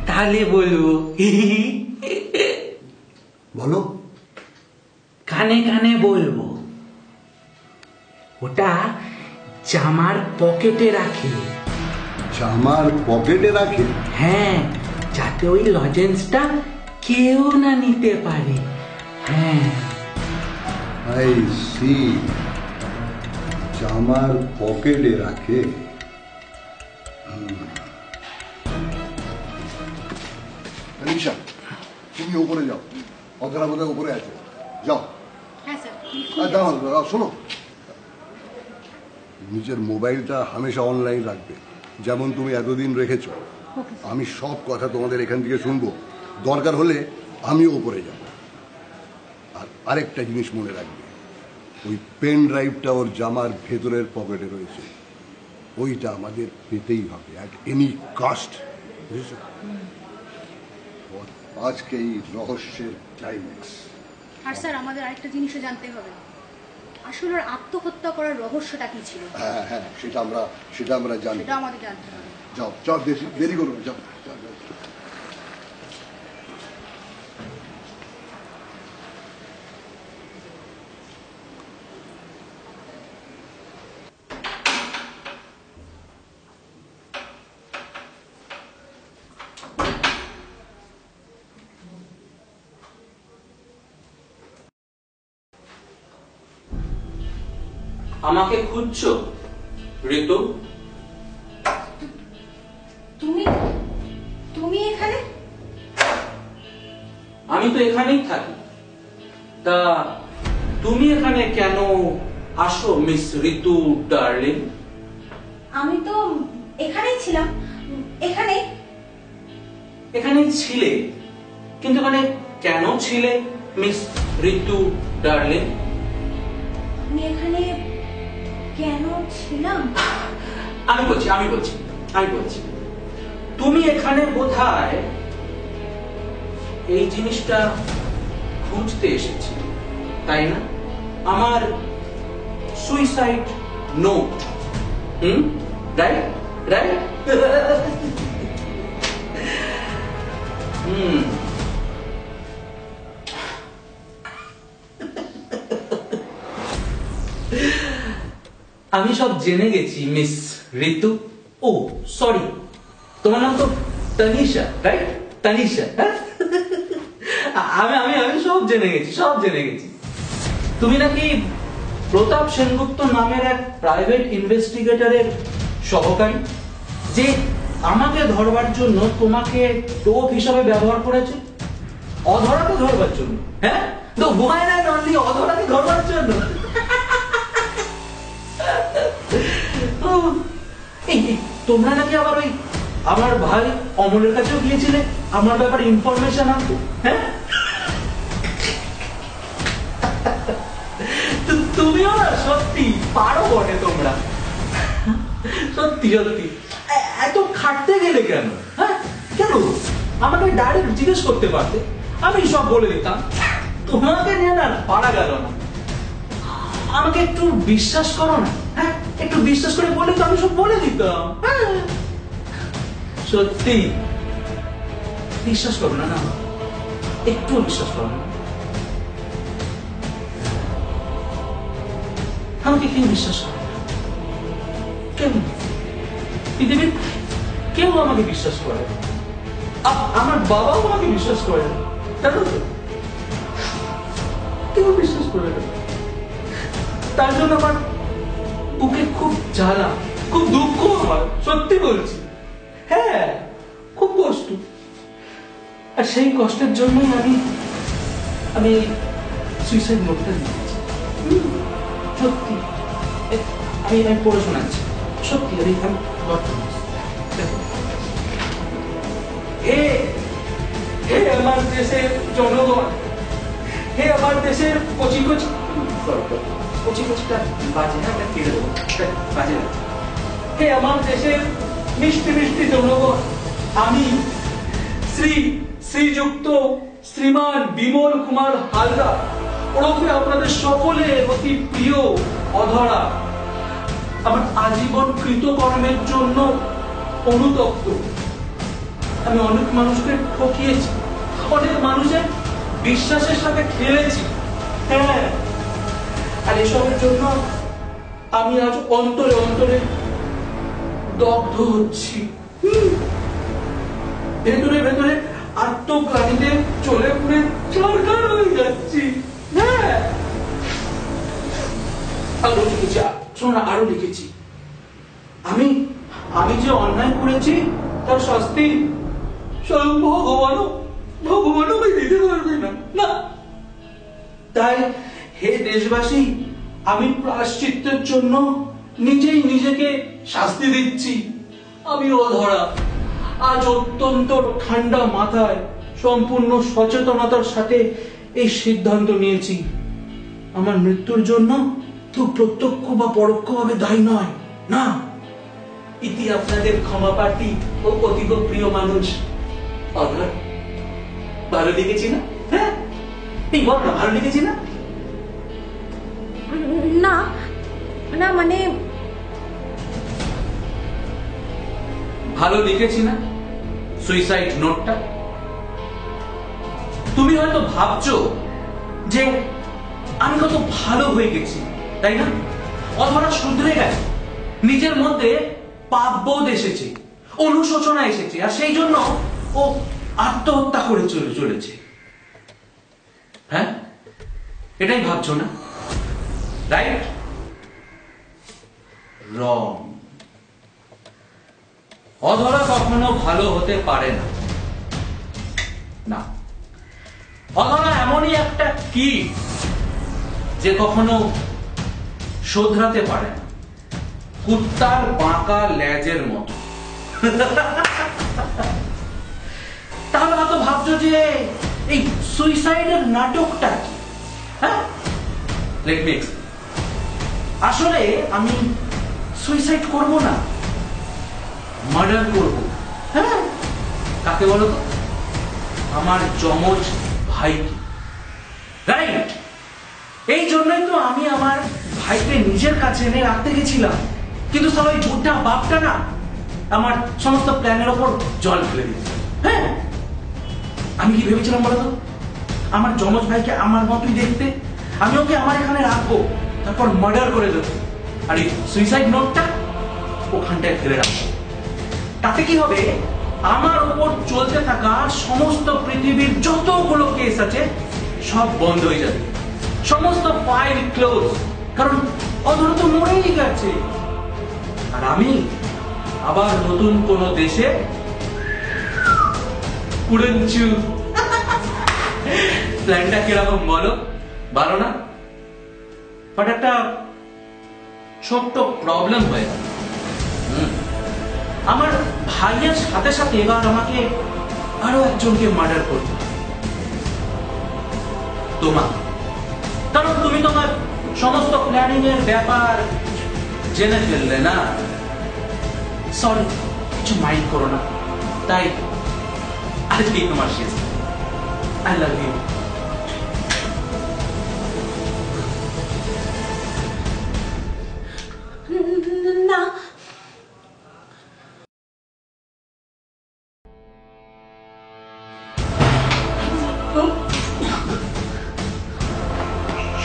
তাহলে বলবো। বলো। কানে কানে বলবো। ওটা জামার পকেটে রাখে। জামার পকেটে রাখে? হ্যাঁ, যাতে ওই লজেন্সটা কেউ না নিতে পারে। হ্যাঁ, আই সি, জামার পকেটে রাখে। তুমি ওপরে যাও, অধরা বোধহয় উপরে আছে, যাও। হ্যাঁ স্যার। দাঁড়াও, শোনো, নিজের মোবাইলটা হামেশা অনলাইন রাখবে, যেমন তুমি এতদিন রেখেছো। আমি সব কথা তোমাদের এখান থেকে শুনবো, দরকার হলে আমিও উপরে যাব। আর আরেকটা জিনিস মনে রাখবে, ওই পেন ড্রাইভটা ওর জামার ভেতরের পকেটে রয়েছে, ওইটা আমাদের পেতেই হবে অ্যাট এনি কস্ট, বুঝেছ? আজকে এই রহস্যের ক্লাইম্যাক্স। আর স্যার আমাদের আরেকটা জিনিসও জানতে হবে, আসলে ওর আত্মহত্যা করার রহস্যটা কি ছিল? হ্যাঁ হ্যাঁ, সেটা আমরা জানি, সেটা আমাদের জানতে হবে। যাও যাও, দেরি করো, যাও। আমাকে খুঁজছো ঋতু? তুমি এখানে? আমি তো এখানেই থাকি, তা তুমি এখানে কেন আসো মিস ঋতু ডার্লিং? আমি তো এখানেই ছিলাম। এখানেই ছিলে, কিন্তু এখানে কেন ছিলে মিস ঋতু ডার্লিং? আমি এখানে কেন ছিলাম? আমি বলছি তুমি এখানে বোধহয় এই জিনিসটা খুঁজতে এসেছিলে, তাই না? আমার সুইসাইড নোট। রাইট? আমি সব জেনে গেছি মিস ঋতু। ও সরি, তোমার নাম তো তানিশা, রাইট? তানিশা। আমি সব জেনে গেছি। তুমি নাকি প্রতাপ সেনগুপ্ত নামের এক প্রাইভেট ইনভেস্টিগেটরের সহকারী, যে আমাকে ধরবার জন্য তোমাকে টোপ হিসাবে ব্যবহার করেছে, অধরাকে ধরবার জন্য। হ্যাঁ, তো ওয়াই নট অনলি অধরাকে ধরবার জন্য। তোমরা নাকি আবার ওই আমার ভাই অমলের কাছেও গিয়েছিলে আমার ব্যাপারে ইনফরমেশন আনতে। হ্যাঁ, তুমিও না সত্যি পারো বটে তোমরা, সত্যি এত খাটতে গেলে কেন? হ্যাঁ, কেন আমাকে ডাইরেক্ট জিজ্ঞেস করতে পারতে, আমি সব বলে দিতাম। তোমাকে নিয়ে না পারা গেল না। আমাকে একটু বিশ্বাস করো না। হ্যাঁ, একটু বিশ্বাস করে বলে তো আমি সব বলে দিতাম। সত্যি বিশ্বাস করো না, একটু বিশ্বাস করো না। আমাকে কেউ বিশ্বাস করে না, কেউ পৃথিবীর কেউ আমাকে বিশ্বাস করে না। আমার বাবাও আমাকে বিশ্বাস করে না, জানো তো? কেউ বিশ্বাস করে না। তার জন্য আমার বুকে খুব জ্বালা, খুব দুঃখ আমার, সত্যি বলছি। হ্যাঁ, খুব কষ্ট। আর সেই কষ্টের জন্যই আমি সুইসাইড নোটটা লিখেছি। সত্যি আমি পড়ে শোনাচ্ছি, সত্যি। আমি হে আমার দেশের জনগণ, হে আমার দেশের কচিটা বাজে, হ্যাঁ কেটে দেবো, বাজে না। হে আমার দেশের মিষ্টি মিষ্টি জনগণ, আমি শ্রীযুক্ত শ্রীমান বিমল কুমার হালদার ওরফে আপনাদের সকলের অতি প্রিয় অধরা, আমার আজীবন কৃতকর্মের জন্য অনুতপ্ত। আমি অনেক মানুষকে ঠকিয়েছি, অনেক মানুষের বিশ্বাসের সাথে খেলেছি। হ্যাঁ, আর এসবের জন্য আমি আজ অন্তরে অন্তরে দগ্ধ হচ্ছি। ভেতরে ভেতরে আত্মগ্লানিতে চলে পুরে চরকার হয়ে যাচ্ছি। হ্যাঁ, আরো লিখেছি, শোনা, আরো লিখেছি। আমি যে অন্যায় করেছি তার শাস্তি স্বয়ং ভগবানও ভগবান আমায় দিতে পারবে না। না, তাই হে দেশবাসী, আমি প্রায়শ্চিত্তের জন্য নিজেই নিজেকে শাস্তি দিচ্ছি। আমি অধরা আজ অত্যন্ত ঠান্ডা মাথায় সম্পূর্ণ সচেতনতার সাথে এই সিদ্ধান্ত নিয়েছি, আমার মৃত্যুর জন্য কেউ প্রত্যক্ষ বা পরোক্ষভাবে দায়ী নয়। না, ইতি আপনাদের ক্ষমা প্রার্থী ও অতীব প্রিয় মানুষ অধর। ভালো লিখেছি না? হ্যাঁ, এই বল না, ভালো লিখেছি না? না না, মানে ভালো লিখেছি না সুইসাইড নোটটা? তুমি হয়তো ভাবছো যে আমি কত ভালো হয়ে গেছি, তাই না? অধরা শুধরে গেছে, নিজের মধ্যে পাপবোধ এসেছে, অনুশোচনা এসেছে, আর সেই জন্য ও আত্মহত্যা করে চলেছে। হ্যাঁ, এটাই ভাবছো না? রাইট? রং। অধরা কখনো ভালো হতে পারে না। না, অধরা এমনই একটা কি যে কখনো শোধরাতে পারে না, কুত্তার বাঁকা লেজের মতো। তাহলে হয়তো ভাবছো যে এই সুইসাইডের নাটকটা কি? হ্যাঁ, লেট মি এক্সপ্লেইন। আসলে আমি সুইসাইড করব না, মার্ডার করব। হ্যাঁ, কাকে বলো তো? আমার যমজ ভাইকে। রাইট, এই জন্যই তো আমি আমার ভাইকে নিজের কাছে এনে রাখতে গেছিলাম, কিন্তু সব ওই বুদ্ধা বাপটা না আমার সমস্ত প্ল্যানের ওপর জল ফেলে দিয়েছে। হ্যাঁ, আমি কি ভেবেছিলাম বলো তো? আমার যমজ ভাইকে আমার মতোই দেখতে, আমি ওকে আমার এখানে রাখবো, তারপর মার্ডার করে দেবো, আর এই সুইসাইড নোটটা ওখানটায় ফেলে রাখবো। তাতে কি হবে? আমার উপর চলতে থাকা সমস্ত পৃথিবীর যতগুলো কেস আছে সব বন্ধ হয়ে যাবে, সমস্ত ফাইল ক্লোজ, কারণ অধরা তো মরেই গেছে। আর আমি আবার নতুন কোন দেশে উড়নচু। প্ল্যানটা কিরকম বলো? ভালো না? বাট একটা ছোট্ট প্রবলেম হয়ে গেল। আমার ভাইয়ের সাথে সাথে এবার আমাকে আরো একজনকে মার্ডার করতে, তোমার। কারণ তুমি তোমার সমস্ত প্ল্যানিং এর ব্যাপার জেনে ফেললে না। সরি, কিছু মাইন্ড করো না। তাই আজকে তোমার শেষ। I love you. না,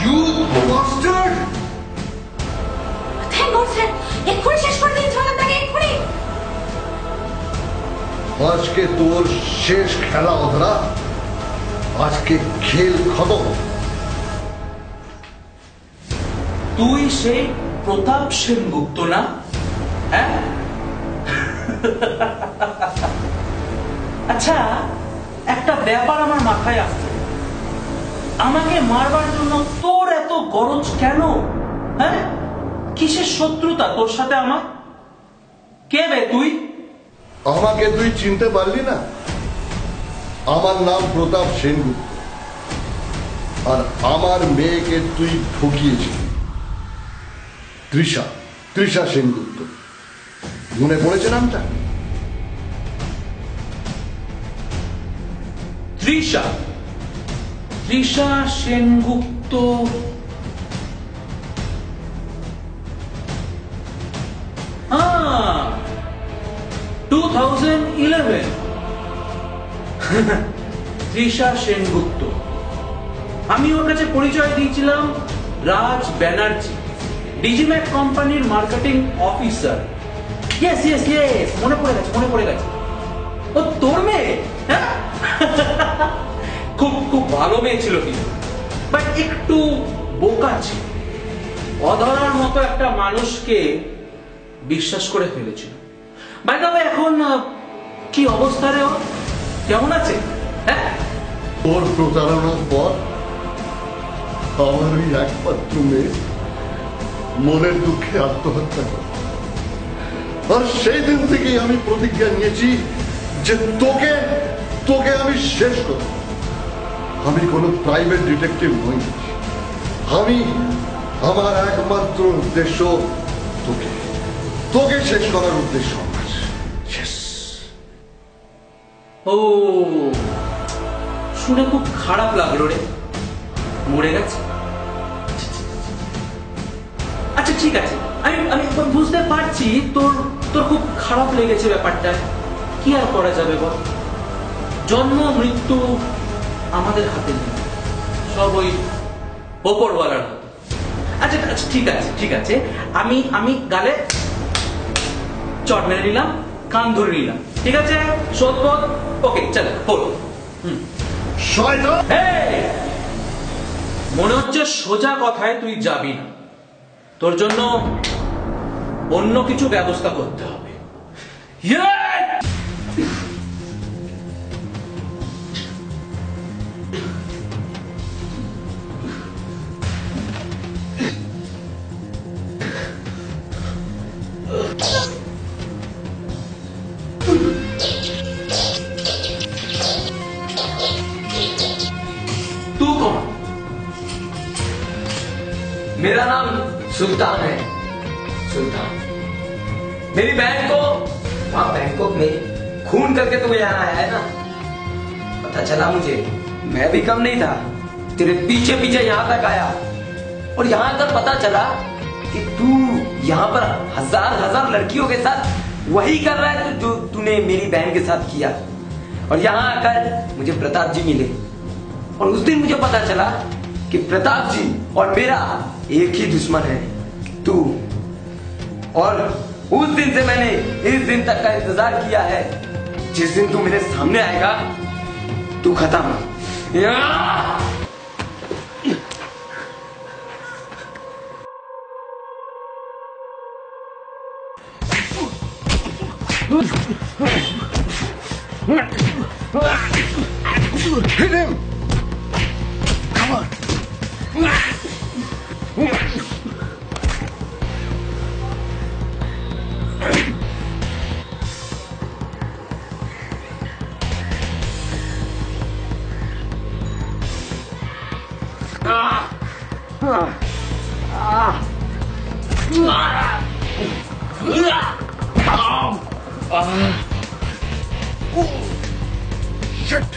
You bastard! Thank God sir, এক্ষুনি শেষ করে দিন ঝগড়াটাকে, এক্ষুনি। আজকে তোর শেষ খেলা অধরা, আজকে খেল খতম। তুই সেই প্রতাপ সেনগুপ্ত না? হ্যাঁ। আচ্ছা, একটা ব্যাপার আমার মাথায় আসছে, আমাকে মারবার জন্য তোর এত গরজ কেন? হ্যাঁ, কিসের শত্রুতা তোর সাথে আমার? কে বে তুই? আমাকে তুই চিনতে পারলি না? আমার নাম প্রতাপ সেনগুপ্ত, আর আমার মেয়েকে তুই ঠকিয়েছিলি। তৃষা সেনগুপ্ত, মনে পড়েছে নামটা? তৃষা সেনগুপ্ত। 2011। তৃষা সেনগুপ্ত। আমি ওর কাছে পরিচয় দিয়েছিলাম রাজ ব্যানার্জি, ডিজিম্যাট কোম্পানির marketing officer. Yes yes yes, মনে পড়ে গেছে। ও তোর মেয়ে? হ্যাঁ, খুব খুব ভালো মেয়ে ছিল, কিন্তু বাট একটু বোকা ছিল। অধরার মতো একটা মানুষকে বিশ্বাস করে ফেলেছিল। বাই দ্য ওয়ে, এখন কি অবস্থা রে? ও কেমন আছে? হ্যাঁ? ওর প্রতারণার পর আমার ওই একমাত্র মেয়ে মনের দুঃখে আত্মহত্যা করে। আর সেই দিন থেকেই আমি প্রতিজ্ঞা নিয়েছি যে তোকে তোকে আমি শেষ করব। আমি কোনো প্রাইভেট ডিটেকটিভ নই, আমি আমার একমাত্র উদ্দেশ্য তোকে তোকে শেষ করার উদ্দেশ্য আমার শেষ। ও, শুনে খুব খারাপ লাগলো রে, মরে গেছে। আচ্ছা ঠিক আছে, আমি আমি বুঝতে পারছি তোর তোর খুব খারাপ লেগেছে ব্যাপারটা। কি আর করা যাবে বল, জন্ম মৃত্যু আমাদের হাতে নেই, সব ওই ওপরওয়ালার হাতে। আচ্ছা আচ্ছা ঠিক আছে ঠিক আছে, আমি আমি গালে চট মেরে নিলাম, কান ধরে নিলাম, ঠিক আছে? শোধ বোধ ওকে, চল বল। মনে হচ্ছে সোজা কথায় তুই যাবি না, তোর জন্য অন্য কিছু ব্যবস্থা করতে হবে। तू कौन? मेरा नाम सुल्तान है, सुल्तान। मेरी बहन को वहां बैंकॉक में खून करके तुम्हें यहाँ आया है ना, पता चला मुझे। मैं भी कम नहीं था, तेरे पीछे पीछे यहाँ तक आया और यहाँ आकर पता चला कि तू यहाँ पर हजार हजार लड़कियों के साथ वही कर रहा है जो तूने मेरी बहन के साथ किया। और यहाँ आकर मुझे प्रताप जी मिले और उस दिन मुझे पता चला कि प्रताप जी और मेरा एक ही दुश्मन है, तू। और उस दिन से मैंने इस दिन तक का इंतजार किया है, जिस दिन तू मेरे सामने आएगा तू खत्म। Hit him! Come on! Shit!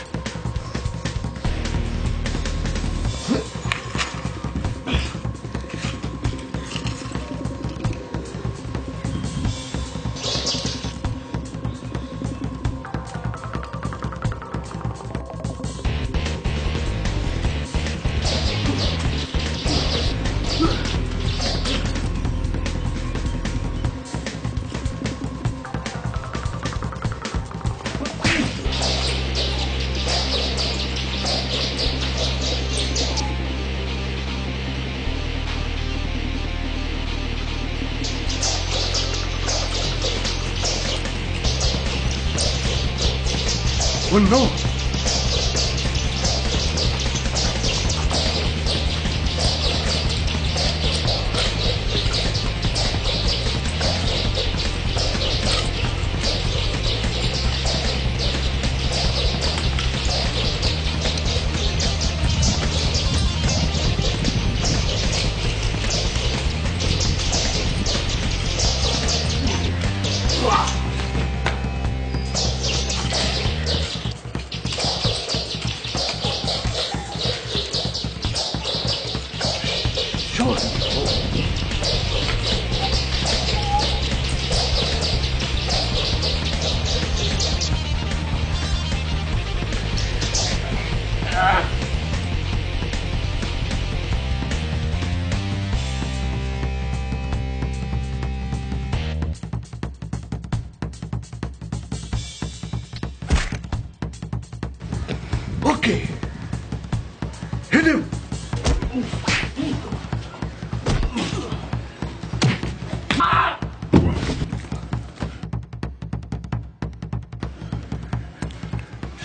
Oh no!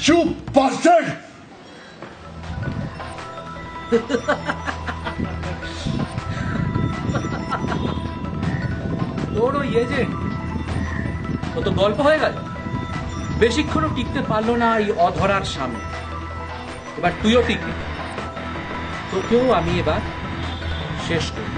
You bastard! তোর ওই এজেন্ট ও তো গল্প হয়ে গেল, বেশিক্ষণও টিকতে পারলো না এই অধরার সামনে। এবার তুইও টিকবি, তোকেও আমি এবার শেষ করব।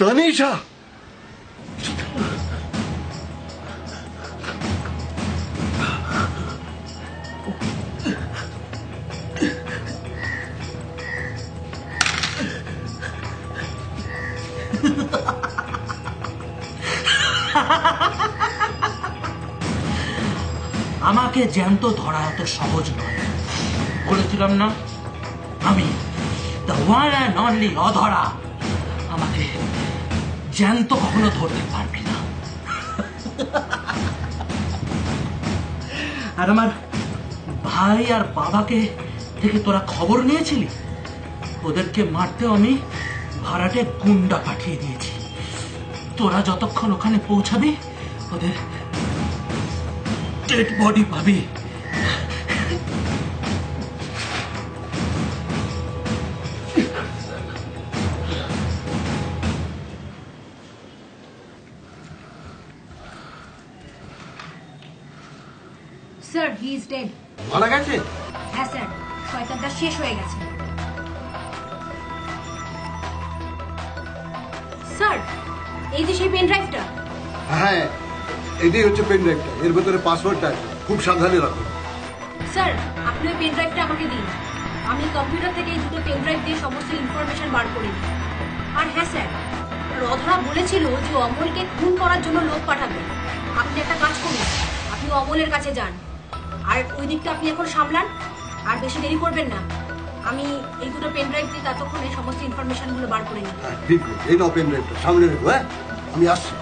तनीषा, আমাকে জ্যান্ত ধরা এত সহজ নয়। বলেছিলাম না আমি দ্য ওয়ান অ্যান্ড অনলি অধরা। আমাকে জ্যান্ত কখনো ধরতে পারবি না। আর আমার ভাই আর বাবাকে থেকে তোরা খবর নিয়েছিলি? ওদেরকে মারতে আমি ভাড়াটে গুন্ডা পাঠিয়ে দিয়েছি। তোরা যতক্ষণ ওখানে পৌঁছাবি ওদের ডেড বডি পাবি। Sir, he is dead. মারা গেছে? হ্যাঁ স্যার, শয়তানটা শেষ হয়ে গেছে। স্যার, এই যে সেই পেন ড্রাইভটা। হ্যাঁ, এটাই হচ্ছে পেন ড্রাইভটা। এর ভেতরে পাসওয়ার্ডটা আছে, খুব সাবধানে রাখো। স্যার, আপনি ওই পেন ড্রাইভটা আমাকে দিন। আমি কম্পিউটার থেকে এই দুটো পেন ড্রাইভ দিয়ে সমস্ত ইনফরমেশন বার করে নিই। আর হ্যাঁ স্যার, রধরা বলেছিল যে অমলকে খুন করার জন্য লোক পাঠাবে। আপনি একটা কাজ করুন, আপনি অমলের কাছে যান, আর ওই দিকটা আপনি এখন সামলান, আর বেশি দেরি করবেন না। আমি এই দুটো পেন ড্রাইভ দিয়ে ততক্ষণে সমস্ত ইনফরমেশনগুলো বার করে নিই। ঠিক আছে, এই নাও পেন ড্রাইভটা, সামনে রেখো। হ্যাঁ, আমি আসছি।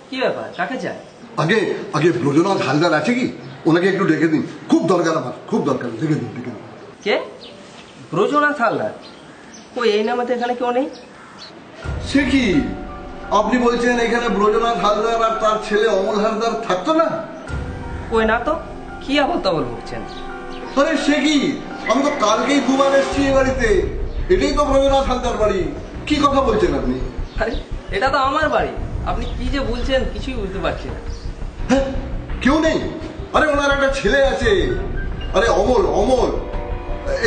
কি ব্যাপার, কাকে চাই? আগে আগে ব্রজনাথ হালদার আছে কি? ওনাকে একটু ডেকে দিন, খুব দরকার আমার, খুব দরকার। ডেকে দিন, ডেকে দিন। কে? ব্রজনাথ হালদার? কই, এই নামে তো এখানে কেউ নেই। সে কি আপনি বলছেন এখানে ব্রজনাথ হালদার আর তার ছেলে অমল হালদার থাকতো না? কই না তো, কি আবার তবল বলছেন? আরে সে কি, আমি তো কালকেই দুবার এসেছি এ বাড়িতে। এটাই তো ব্রজনাথ হালদার বাড়ি। কি কথা বলছেন আপনি? আরে এটা তো আমার বাড়ি, আপনি কি যে বলছেন কিছুই বুঝতে পারছি না। হ্যাঁ, কেউ নেই? আরে ওনার একটা ছেলে আছে, আরে অমল, অমল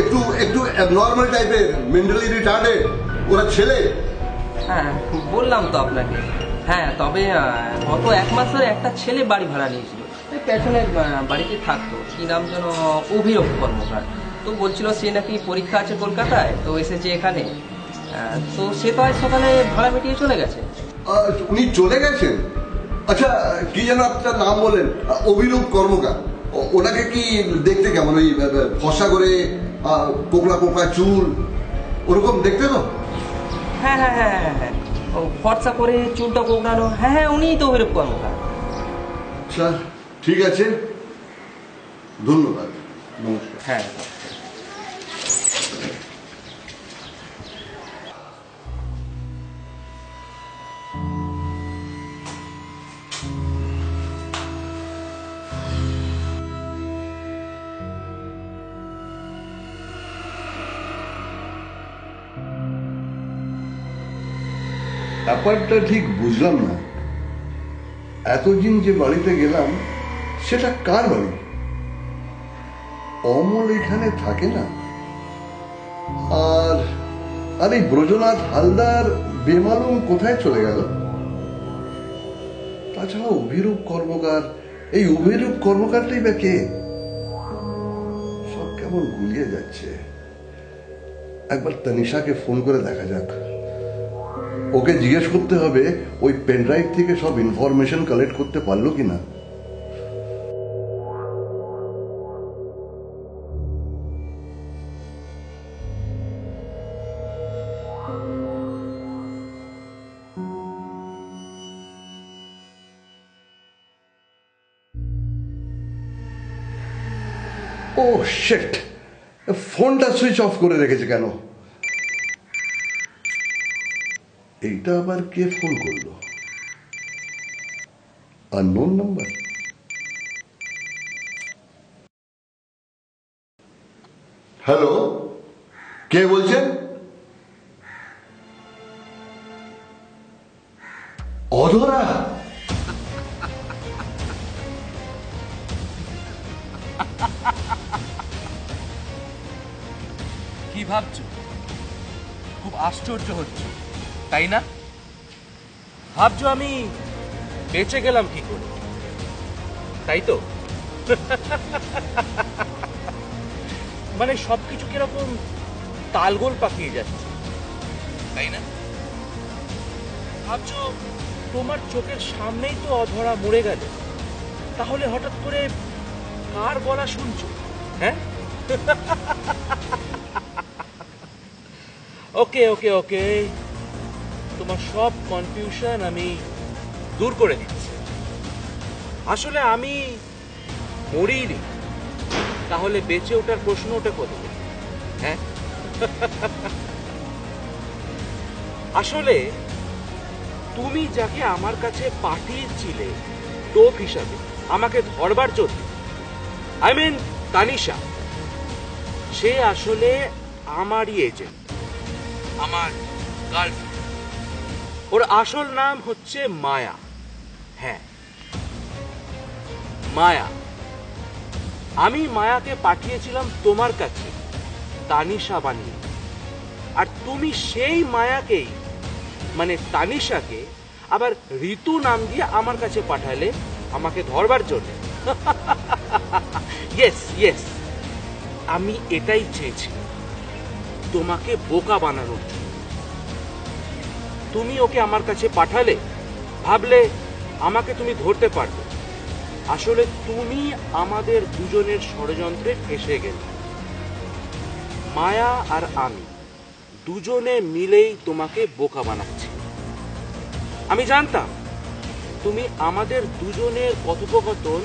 একটু একটু নর্মাল টাইপের, মেন্টালি রিটার্ডেড, ওরা ছেলে। হ্যাঁ বললাম তো আপনাকে। হ্যাঁ, তবে গত 1 মাস ধরে একটা ছেলে বাড়ি ভাড়া নিয়েছিল, পেছনের বাড়িতে থাকতো। কি নাম যেন, অভিরূপ কর্মকার। তো বলছিল সে নাকি পরীক্ষা আছে কলকাতায়, তো এসেছে এখানে। তো সে তো আজ সকালে ভাড়া মিটিয়ে চলে গেছে। উনি চলে গেছেন? আচ্ছা, কি যেন আপনার নাম বলেন? অভিরূপ কর্মকার। ওনাকে কি দেখতে কেমন? ওই ফসা করে, কোকড়া কোকড়া চুল, ওরকম দেখতে তো? হ্যাঁ হ্যাঁ হ্যাঁ হ্যাঁ হ্যাঁ, ফর্সা করে চুলটা কোকড়ানো। হ্যাঁ হ্যাঁ, উনিই তো অভিরূপ কর্মকার। আচ্ছা ঠিক আছে, ধন্যবাদ, নমস্কার। হ্যাঁ, ব্যাপারটা ঠিক বুঝলাম না। এতদিন যে বাড়িতে গেলাম সেটা কার বাড়ি? অমল এখানে থাকে না। আর এই ব্রজনাথ হালদার বেমালুম কোথায় চলে গেল? তাছাড়া অভিরূপ কর্মকার, এই অভিরূপ কর্মকারটাই বা কে? সব কেমন গুলিয়ে যাচ্ছে। একবার তানিশাকে ফোন করে দেখা যাক। ওকে জিজ্ঞেস করতে হবে ওই পেনড্রাইভ থেকে সব ইনফরমেশন কালেক্ট করতে পারলো কিনা। ও শিট, ফোনটা সুইচ অফ করে রেখেছে কেন? এইটা আবার কে ফোন করলো? Unknown number. হ্যালো, কে বলছেন? অধরা? কি ভাবছো? খুব আশ্চর্য হচ্ছে, তাই না? ভাবছো আমি বেঁচে গেলাম কি করে, তাই তো? মানে সবকিছু কিরকম তালগোল পাকিয়ে যাচ্ছে, তাই না? ভাবছো তোমার চোখের সামনেই তো অধরা মরে গেল, তাহলে হঠাৎ করে কার গলা শুনছো? হ্যাঁ, ওকে ওকে ওকে, তোমার সব কনফিউশন আমি দূর করে দিচ্ছি। আসলে আমি মরিনি, তাহলে বেঁচে ওঠার প্রশ্ন ওঠে কোথায়? হ্যাঁ, আসলে তুমি যাকে আমার কাছে পাঠিয়েছিলে টোপ হিসাবে আমাকে ধরবার জন্য, আই মিন তানিশা, সে আসলে আমারই এজেন্ট, আমার গার্লফ্রেন্ড। ওর আসল নাম হচ্ছে মায়া। হ্যাঁ, মায়া। আমি মায়াকে পাঠিয়েছিলাম তোমার কাছে তানিশা বানিয়ে, আর তুমি সেই মায়াকেই, মানে তানিশাকে, আবার ঋতু নাম দিয়ে আমার কাছে পাঠালে আমাকে ধরবার জন্য। ইয়েস ইয়েস, আমি এটাই চেয়েছি, তোমাকে বোকা বানানোর জন্য। তুমি ওকে আমার কাছে পাঠালে, ভাবলে আমাকে তুমি ধরতে পারবে। আসলে তুমি আমাদের দুজনের ষড়যন্ত্রে ফেঁসে গেলে। মায়া আর আমি দুজনে মিলেই তোমাকে বোকা বানাচ্ছি। আমি জানতাম তুমি আমাদের দুজনের কথোপকথন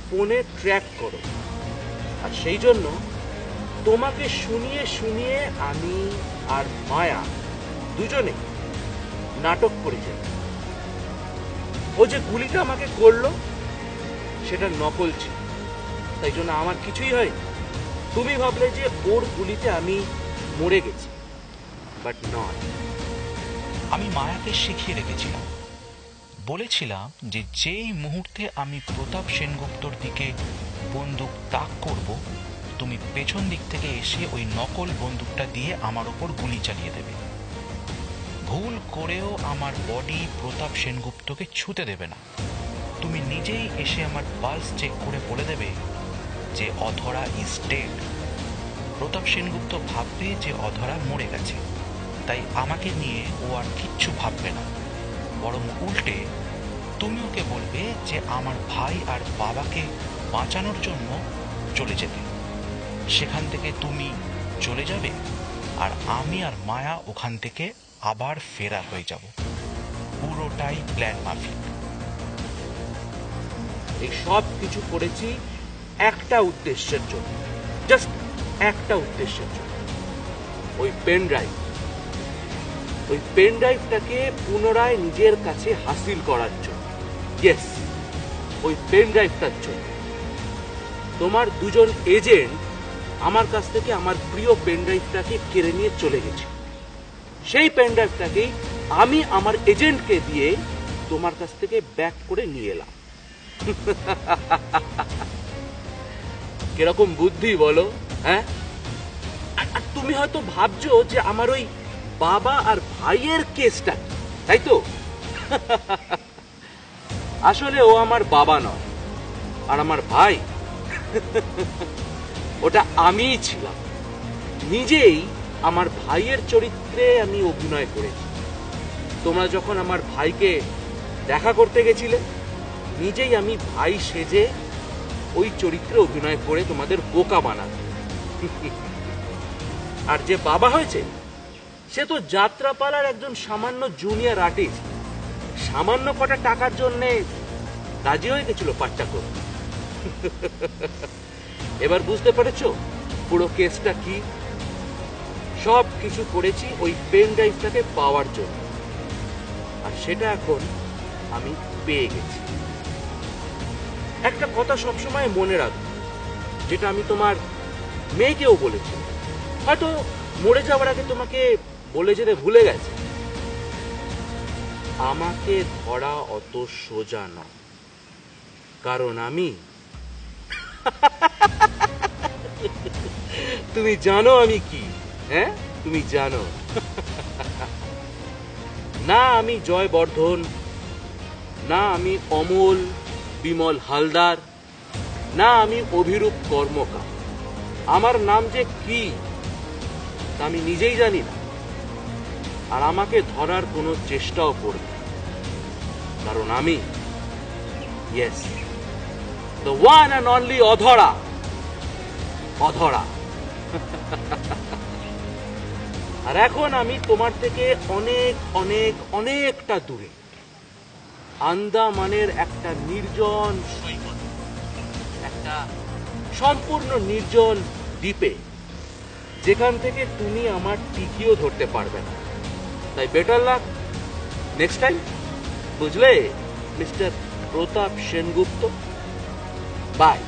ফোনে ট্র্যাক করো, আর সেই জন্য তোমাকে শুনিয়ে শুনিয়ে আমি আর মায়া দুজনে নাটক করেছে। ও যে গুলিটা আমাকে করলো সেটা নকল ছিল, তাই জন্য আমার কিছুই হয়। তুমি ভাবলে যে ওর গুলিতে আমি মরে গেছি, বাট নট। আমি মায়াকে শিখিয়ে রেখেছিলাম, বলেছিলাম যে যেই মুহূর্তে আমি প্রতাপ সেনগুপ্তর দিকে বন্দুক তাক করব, তুমি পেছন দিক থেকে এসে ওই নকল বন্দুকটা দিয়ে আমার ওপর গুলি চালিয়ে দেবে। ভুল করেও আমার বডি প্রতাপ সেনগুপ্তকে ছুঁতে দেবে না। তুমি নিজেই এসে আমার পালস চেক করে বলে দেবে যে অধরা ইজ ডেড। প্রতাপ সেনগুপ্ত ভাববে যে অধরা মরে গেছে, তাই আমাকে নিয়ে ও আর কিচ্ছু ভাববে না, বরং উল্টে তুমি ওকে বলবে যে আমার ভাই আর বাবাকে বাঁচানোর জন্য চলে যেতে। সেখান থেকে তুমি চলে যাবে, আর আমি আর মায়া ওখান থেকে আবার ফেরার হয়ে যাব। পুরোটাই প্ল্যান মাফিক। এই সব কিছু করেছি একটা উদ্দেশ্যের জন্য, জাস্ট একটা উদ্দেশ্যের জন্য। ওই পেন ড্রাইভটাকে পুনরায় নিজের কাছে হাসিল করার জন্য। ইয়েস, ওই পেন ড্রাইভটার জন্য। তোমার দুজন এজেন্ট আমার কাছ থেকে আমার প্রিয় পেন ড্রাইভটাকে কেড়ে নিয়ে চলে গেছে। সেই পেন ড্রাইভটাকেই আমি আমার এজেন্টকে দিয়ে তোমার কাছ থেকে ব্যাক করে নিয়ে এলাম। কিরকম বুদ্ধি বলো? হ্যাঁ, আর তুমি হয়তো ভাবছো যে আমার ওই বাবা আর ভাইয়ের কেসটা, তাই তো? আসলে ও আমার বাবা নয়, আর আমার ভাই ওটা আমিই ছিলাম। নিজেই আমার ভাইয়ের চরিত্রে আমি অভিনয় করেছি। তোমরা যখন আমার ভাইকে দেখা করতে গেছিলে, নিজেই আমি ভাই সেজে ওই চরিত্রে অভিনয় করে তোমাদের বোকা বানাবো। আর যে বাবা হয়েছে সে তো যাত্রাপালার একজন সামান্য জুনিয়র আর্টিস্ট, সামান্য কটা টাকার জন্য রাজি হয়ে গেছিল পাঠটা করতে। এবার বুঝতে পেরেছো পুরো কেসটা কি? সব কিছু করেছি ওই পেন ড্রাইভটাকে পাওয়ার জন্য, আর সেটা এখন আমি পেয়ে গেছি। একটা কথা সবসময় মনে রাখবো, যেটা আমি তোমার মেয়েকেও বলেছি, হয়তো মরে যাওয়ার আগে তোমাকে বলে যেতে ভুলে গেছে, আমাকে ধরা অত সোজা নয়, কারণ আমি তুমি জানো আমি কি? হ্যাঁ, তুমি জানো না আমি জয়বর্ধন, না আমি অমল বিমল হালদার, না আমি অভিরূপ কর্মকার। আমার নাম যে কি তা আমি নিজেই জানি না, আর আমাকে ধরার কোনো চেষ্টাও করবে না, কারণ আমি yes the one and only অধরা। অধরা। আর এখন আমি তোমার থেকে অনেক অনেক অনেকটা দূরে, আন্দামানের একটা নির্জন সৈকত, একটা সম্পূর্ণ নির্জন দ্বীপে, যেখান থেকে তুমি আমার টিকিও ধরতে পারবে না। তাই বেটার লাক নেক্সট টাইম, বুঝলে মিস্টার প্রতাপ সেনগুপ্ত? বাই।